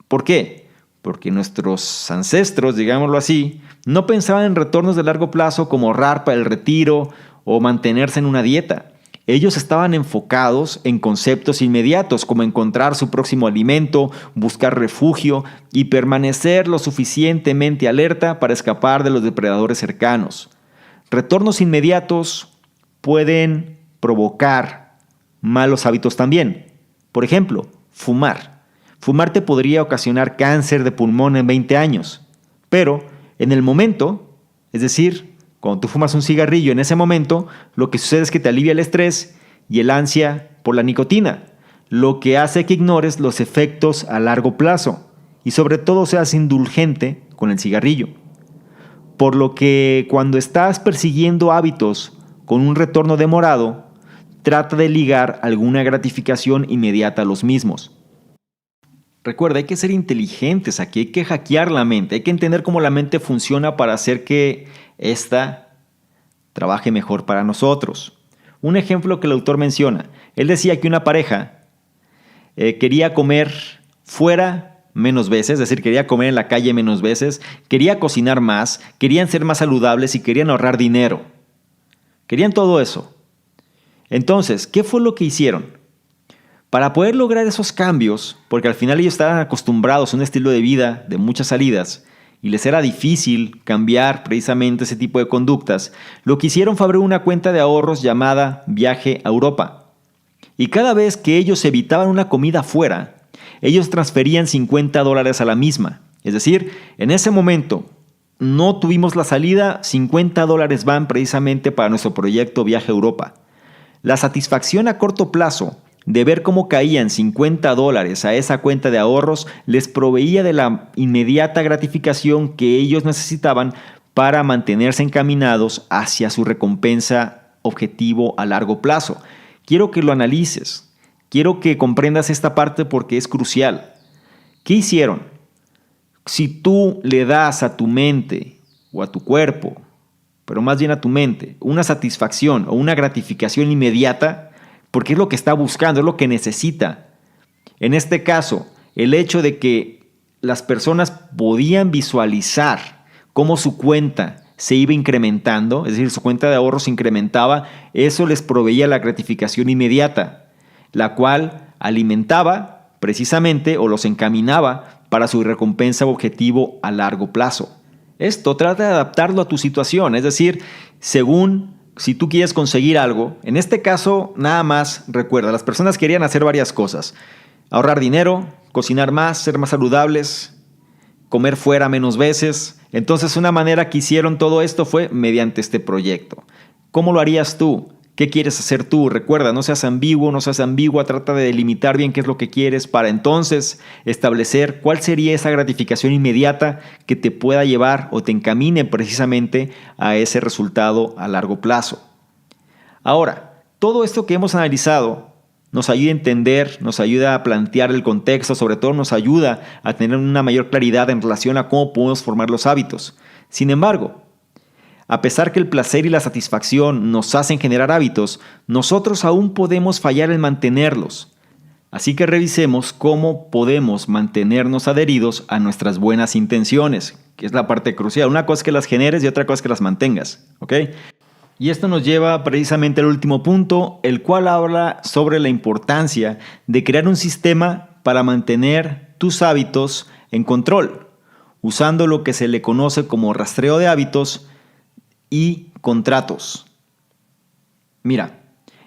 ¿Por qué? Porque nuestros ancestros, digámoslo así, no pensaban en retornos de largo plazo como ahorrar para el retiro o mantenerse en una dieta. Ellos estaban enfocados en conceptos inmediatos como encontrar su próximo alimento, buscar refugio y permanecer lo suficientemente alerta para escapar de los depredadores cercanos. Retornos inmediatos pueden provocar malos hábitos también. Por ejemplo, fumar. Fumar te podría ocasionar cáncer de pulmón en 20 años, pero en el momento, es decir, cuando tú fumas un cigarrillo en ese momento, lo que sucede es que te alivia el estrés y el ansia por la nicotina, lo que hace que ignores los efectos a largo plazo y sobre todo seas indulgente con el cigarrillo. Por lo que cuando estás persiguiendo hábitos con un retorno demorado, trata de ligar alguna gratificación inmediata a los mismos. Recuerda, hay que ser inteligentes aquí, hay que hackear la mente, hay que entender cómo la mente funciona para hacer que ésta trabaje mejor para nosotros. Un ejemplo que el autor menciona, él decía que una pareja quería comer fuera menos veces, es decir, quería comer en la calle menos veces, quería cocinar más, querían ser más saludables y querían ahorrar dinero. Querían todo eso. Entonces, ¿qué fue lo que hicieron? Para poder lograr esos cambios, porque al final ellos estaban acostumbrados a un estilo de vida de muchas salidas y les era difícil cambiar precisamente ese tipo de conductas, lo que hicieron fue abrir una cuenta de ahorros llamada Viaje a Europa. Y cada vez que ellos evitaban una comida fuera, ellos transferían $50 a la misma. Es decir, en ese momento no tuvimos la salida, $50 van precisamente para nuestro proyecto Viaje a Europa. La satisfacción a corto plazo de ver cómo caían $50 a esa cuenta de ahorros les proveía de la inmediata gratificación que ellos necesitaban para mantenerse encaminados hacia su recompensa objetivo a largo plazo. Quiero que lo analices, quiero que comprendas esta parte porque es crucial. ¿Qué hicieron? Si tú le das a tu mente o a tu cuerpo, pero más bien a tu mente, una satisfacción o una gratificación inmediata, porque es lo que está buscando, es lo que necesita. En este caso, el hecho de que las personas podían visualizar cómo su cuenta se iba incrementando, es decir, su cuenta de ahorro se incrementaba, eso les proveía la gratificación inmediata, la cual alimentaba precisamente o los encaminaba para su recompensa objetivo a largo plazo. Esto trata de adaptarlo a tu situación, es decir, según si tú quieres conseguir algo, en este caso nada más recuerda, las personas querían hacer varias cosas: ahorrar dinero, cocinar más, ser más saludables, comer fuera menos veces. Entonces una manera que hicieron todo esto fue mediante este proyecto. ¿Cómo lo harías tú? ¿Qué quieres hacer tú? Recuerda, no seas ambiguo, no seas ambigua, trata de delimitar bien qué es lo que quieres para entonces establecer cuál sería esa gratificación inmediata que te pueda llevar o te encamine precisamente a ese resultado a largo plazo. Ahora, todo esto que hemos analizado nos ayuda a entender, nos ayuda a plantear el contexto, sobre todo nos ayuda a tener una mayor claridad en relación a cómo podemos formar los hábitos. Sin embargo, a pesar que el placer y la satisfacción nos hacen generar hábitos, nosotros aún podemos fallar en mantenerlos. Así que revisemos cómo podemos mantenernos adheridos a nuestras buenas intenciones, que es la parte crucial. Una cosa es que las generes y otra cosa es que las mantengas, ¿ok? Y esto nos lleva precisamente al último punto, el cual habla sobre la importancia de crear un sistema para mantener tus hábitos en control, usando lo que se le conoce como rastreo de hábitos y contratos. Mira,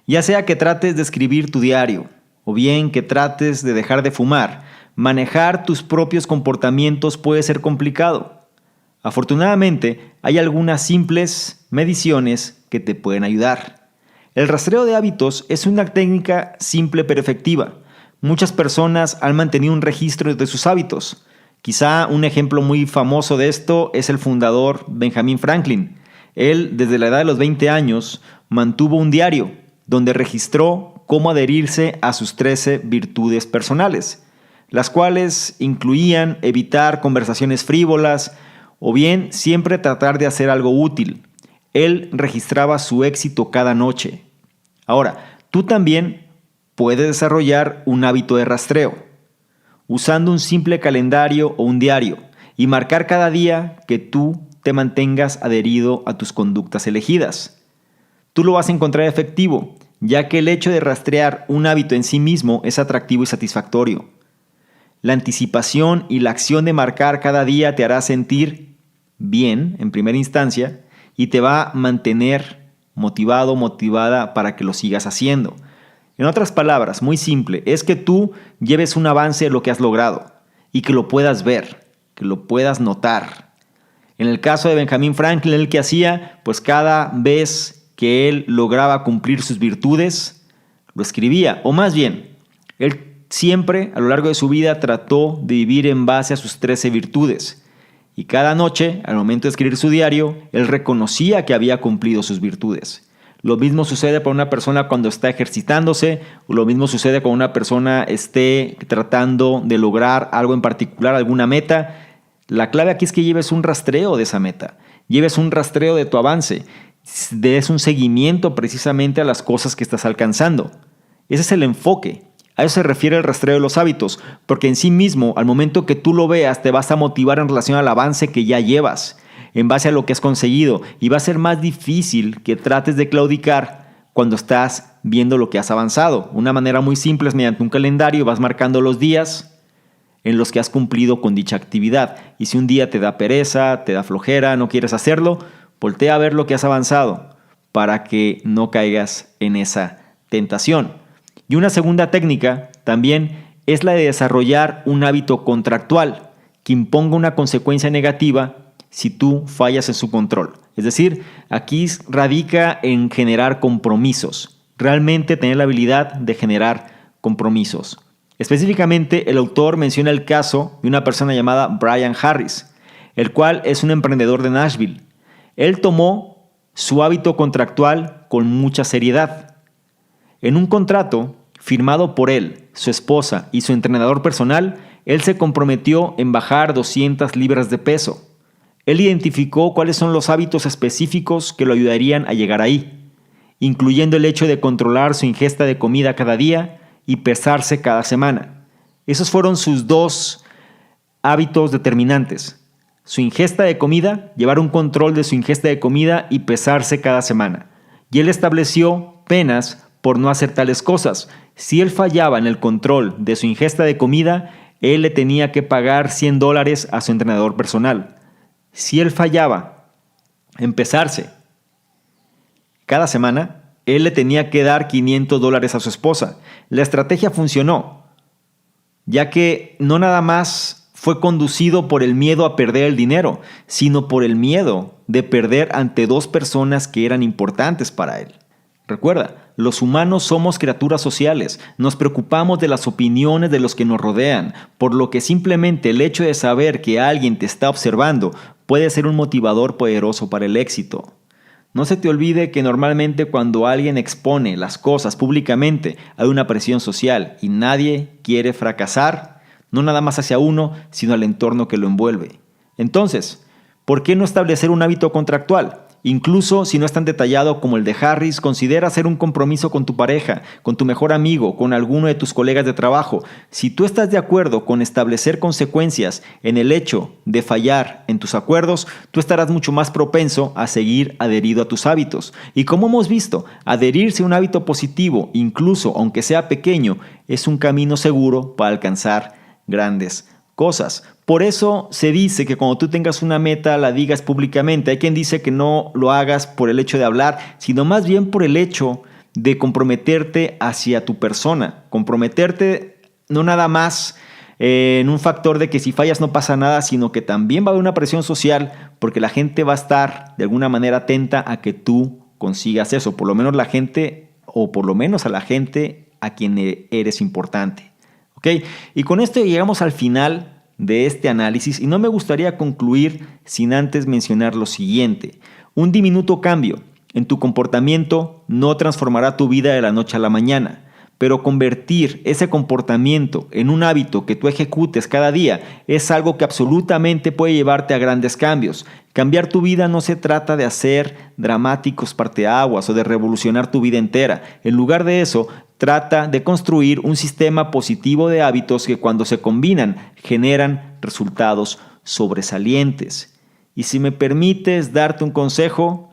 ya sea que trates de escribir tu diario o bien que trates de dejar de fumar, manejar tus propios comportamientos puede ser complicado. Afortunadamente, hay algunas simples mediciones que te pueden ayudar. El rastreo de hábitos es una técnica simple pero efectiva. Muchas personas han mantenido un registro de sus hábitos. Quizá un ejemplo muy famoso de esto es el fundador Benjamin Franklin. Él, desde la edad de los 20 años, mantuvo un diario donde registró cómo adherirse a sus 13 virtudes personales, las cuales incluían evitar conversaciones frívolas o bien siempre tratar de hacer algo útil. Él registraba su éxito cada noche. Ahora, tú también puedes desarrollar un hábito de rastreo, usando un simple calendario o un diario, y marcar cada día que tú te mantengas adherido a tus conductas elegidas. Tú lo vas a encontrar efectivo, ya que el hecho de rastrear un hábito en sí mismo es atractivo y satisfactorio. La anticipación y la acción de marcar cada día te hará sentir bien en primera instancia y te va a mantener motivado, motivada para que lo sigas haciendo. En otras palabras, muy simple, es que tú lleves un avance de lo que has logrado y que lo puedas ver, que lo puedas notar. En el caso de Benjamin Franklin, ¿él qué hacía? Pues cada vez que él lograba cumplir sus virtudes, lo escribía. O más bien, él siempre a lo largo de su vida trató de vivir en base a sus 13 virtudes. Y cada noche, al momento de escribir su diario, él reconocía que había cumplido sus virtudes. Lo mismo sucede para una persona cuando está ejercitándose, o lo mismo sucede cuando una persona esté tratando de lograr algo en particular, alguna meta. La clave aquí es que lleves un rastreo de esa meta, lleves un rastreo de tu avance, des un seguimiento precisamente a las cosas que estás alcanzando. Ese es el enfoque. A eso se refiere el rastreo de los hábitos, porque en sí mismo, al momento que tú lo veas, te vas a motivar en relación al avance que ya llevas, en base a lo que has conseguido, y va a ser más difícil que trates de claudicar cuando estás viendo lo que has avanzado. Una manera muy simple es mediante un calendario, vas marcando los días en los que has cumplido con dicha actividad. Y si un día te da pereza, te da flojera, no quieres hacerlo, voltea a ver lo que has avanzado para que no caigas en esa tentación. Y una segunda técnica también es la de desarrollar un hábito contractual que imponga una consecuencia negativa si tú fallas en su control. Es decir, aquí radica en generar compromisos, realmente tener la habilidad de generar compromisos. Específicamente, el autor menciona el caso de una persona llamada Brian Harris, el cual es un emprendedor de Nashville. Él tomó su hábito contractual con mucha seriedad. En un contrato firmado por él, su esposa y su entrenador personal, él se comprometió en bajar 200 libras de peso. Él identificó cuáles son los hábitos específicos que lo ayudarían a llegar ahí, incluyendo el hecho de controlar su ingesta de comida cada día y pesarse cada semana. Esos fueron sus 2 hábitos determinantes. Su ingesta de comida, llevar un control de su ingesta de comida y pesarse cada semana. Y él estableció penas por no hacer tales cosas. Si él fallaba en el control de su ingesta de comida, él le tenía que pagar $100 a su entrenador personal. Si él fallaba en pesarse cada semana, él le tenía que dar $500 a su esposa. La estrategia funcionó, ya que no nada más fue conducido por el miedo a perder el dinero, sino por el miedo de perder ante 2 personas que eran importantes para él. Recuerda, los humanos somos criaturas sociales, nos preocupamos de las opiniones de los que nos rodean, por lo que simplemente el hecho de saber que alguien te está observando puede ser un motivador poderoso para el éxito. No se te olvide que normalmente cuando alguien expone las cosas públicamente hay una presión social y nadie quiere fracasar, no nada más hacia uno, sino al entorno que lo envuelve. Entonces, ¿por qué no establecer un hábito contractual? Incluso si no es tan detallado como el de Harris, considera hacer un compromiso con tu pareja, con tu mejor amigo, con alguno de tus colegas de trabajo. Si tú estás de acuerdo con establecer consecuencias en el hecho de fallar en tus acuerdos, tú estarás mucho más propenso a seguir adherido a tus hábitos. Y como hemos visto, adherirse a un hábito positivo, incluso aunque sea pequeño, es un camino seguro para alcanzar grandes cosas. Por eso se dice que cuando tú tengas una meta la digas públicamente. Hay quien dice que no lo hagas por el hecho de hablar, sino más bien por el hecho de comprometerte hacia tu persona. Comprometerte no nada más en un factor de que si fallas no pasa nada, sino que también va a haber una presión social porque la gente va a estar de alguna manera atenta a que tú consigas eso. Por lo menos la gente, o por lo menos a la gente a quien eres importante. ¿Ok? Y con esto llegamos al final de este análisis y no me gustaría concluir sin antes mencionar lo siguiente. Un diminuto cambio en tu comportamiento no transformará tu vida de la noche a la mañana, pero convertir ese comportamiento en un hábito que tú ejecutes cada día es algo que absolutamente puede llevarte a grandes cambios. Cambiar tu vida no se trata de hacer dramáticos parteaguas o de revolucionar tu vida entera. En lugar de eso, trata de construir un sistema positivo de hábitos que cuando se combinan generan resultados sobresalientes. Y si me permites darte un consejo,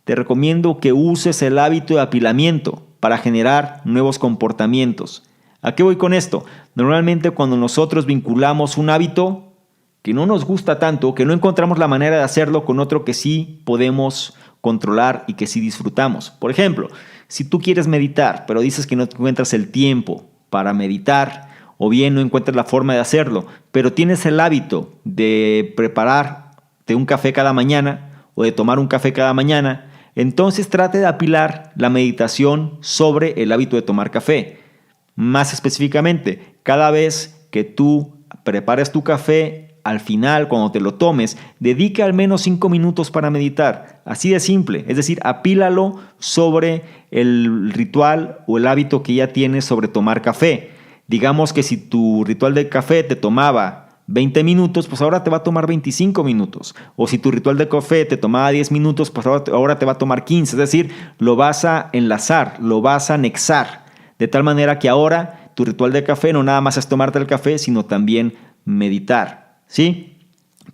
te recomiendo que uses el hábito de apilamiento para generar nuevos comportamientos. ¿A qué voy con esto? Normalmente cuando nosotros vinculamos un hábito que no nos gusta tanto, que no encontramos la manera de hacerlo con otro que sí podemos controlar y que sí disfrutamos. Por ejemplo, si tú quieres meditar, pero dices que no encuentras el tiempo para meditar, o bien no encuentras la forma de hacerlo, pero tienes el hábito de prepararte un café cada mañana o de tomar un café cada mañana, entonces trate de apilar la meditación sobre el hábito de tomar café. Más específicamente, cada vez que tú prepares tu café, al final, cuando te lo tomes, dedica al menos 5 minutos para meditar. Así de simple. Es decir, apílalo sobre el ritual o el hábito que ya tienes sobre tomar café. Digamos que si tu ritual de café te tomaba 20 minutos, pues ahora te va a tomar 25 minutos. O si tu ritual de café te tomaba 10 minutos, pues ahora te va a tomar 15. Es decir, lo vas a enlazar, lo vas a anexar. De tal manera que ahora tu ritual de café no nada más es tomarte el café, sino también meditar. ¿Sí?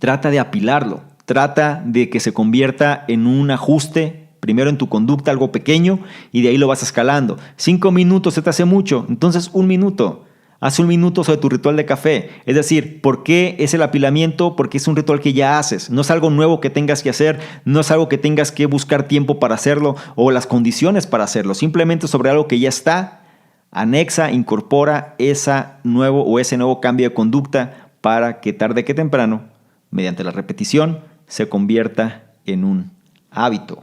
Trata de apilarlo, trata de que se convierta en un ajuste, primero en tu conducta, algo pequeño, y de ahí lo vas escalando. 5 minutos se te hace mucho, entonces 1 minuto. Haz 1 minuto sobre tu ritual de café. Es decir, ¿por qué es el apilamiento? Porque es un ritual que ya haces. No es algo nuevo que tengas que hacer, no es algo que tengas que buscar tiempo para hacerlo o las condiciones para hacerlo. Simplemente sobre algo que ya está, anexa, incorpora ese nuevo cambio de conducta para que tarde que temprano, mediante la repetición, se convierta en un hábito.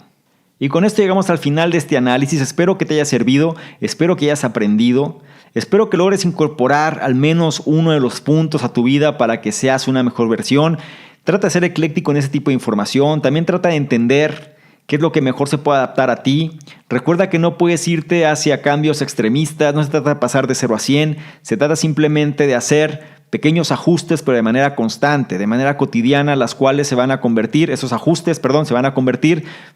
Y con esto llegamos al final de este análisis. Espero que te haya servido, espero que hayas aprendido, espero que logres incorporar al menos uno de los puntos a tu vida para que seas una mejor versión. Trata de ser ecléctico en ese tipo de información, también trata de entender qué es lo que mejor se puede adaptar a ti. Recuerda que no puedes irte hacia cambios extremistas, no se trata de pasar de 0 a 100, se trata simplemente de hacer pequeños ajustes, pero de manera constante, de manera cotidiana, las cuales se van a convertir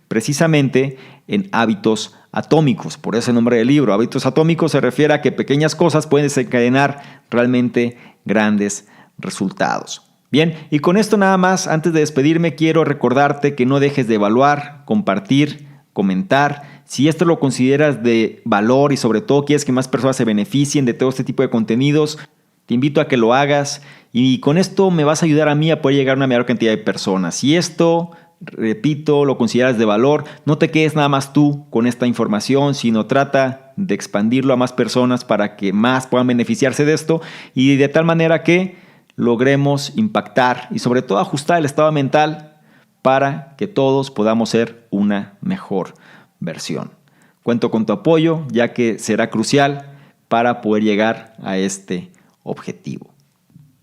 precisamente en hábitos atómicos. Por ese nombre del libro, hábitos atómicos, se refiere a que pequeñas cosas pueden desencadenar realmente grandes resultados. Bien, y con esto nada más, antes de despedirme, quiero recordarte que no dejes de evaluar, compartir, comentar. Si esto lo consideras de valor y sobre todo quieres que más personas se beneficien de todo este tipo de contenidos, te invito a que lo hagas y con esto me vas a ayudar a mí a poder llegar a una mayor cantidad de personas. Si esto, repito, lo consideras de valor, no te quedes nada más tú con esta información, sino trata de expandirlo a más personas para que más puedan beneficiarse de esto y de tal manera que logremos impactar y sobre todo ajustar el estado mental para que todos podamos ser una mejor versión. Cuento con tu apoyo, ya que será crucial para poder llegar a este objetivo.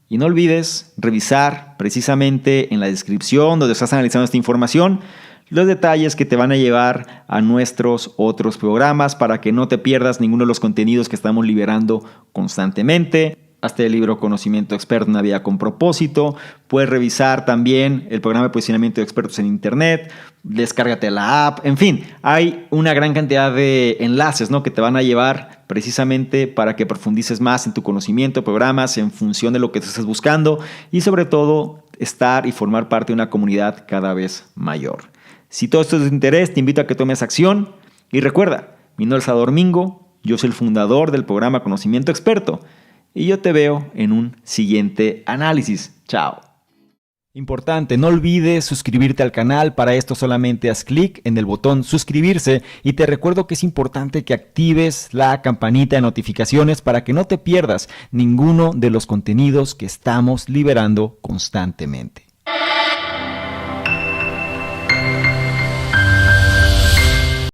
Y no olvides revisar precisamente en la descripción donde estás analizando esta información los detalles que te van a llevar a nuestros otros programas para que no te pierdas ninguno de los contenidos que estamos liberando constantemente. Hazte el libro Conocimiento Experto, una vida con propósito. Puedes revisar también el programa de posicionamiento de expertos en internet. Descárgate la app. En fin, hay una gran cantidad de enlaces, ¿no?, que te van a llevar precisamente para que profundices más en tu conocimiento, programas en función de lo que te estés buscando y sobre todo estar y formar parte de una comunidad cada vez mayor. Si todo esto es de interés, te invito a que tomes acción y recuerda, mi nombre es Salvador Mingo, yo soy el fundador del programa Conocimiento Experto. Y yo te veo en un siguiente análisis. Chao. Importante, no olvides suscribirte al canal. Para esto solamente haz clic en el botón suscribirse y te recuerdo que es importante que actives la campanita de notificaciones para que no te pierdas ninguno de los contenidos que estamos liberando constantemente.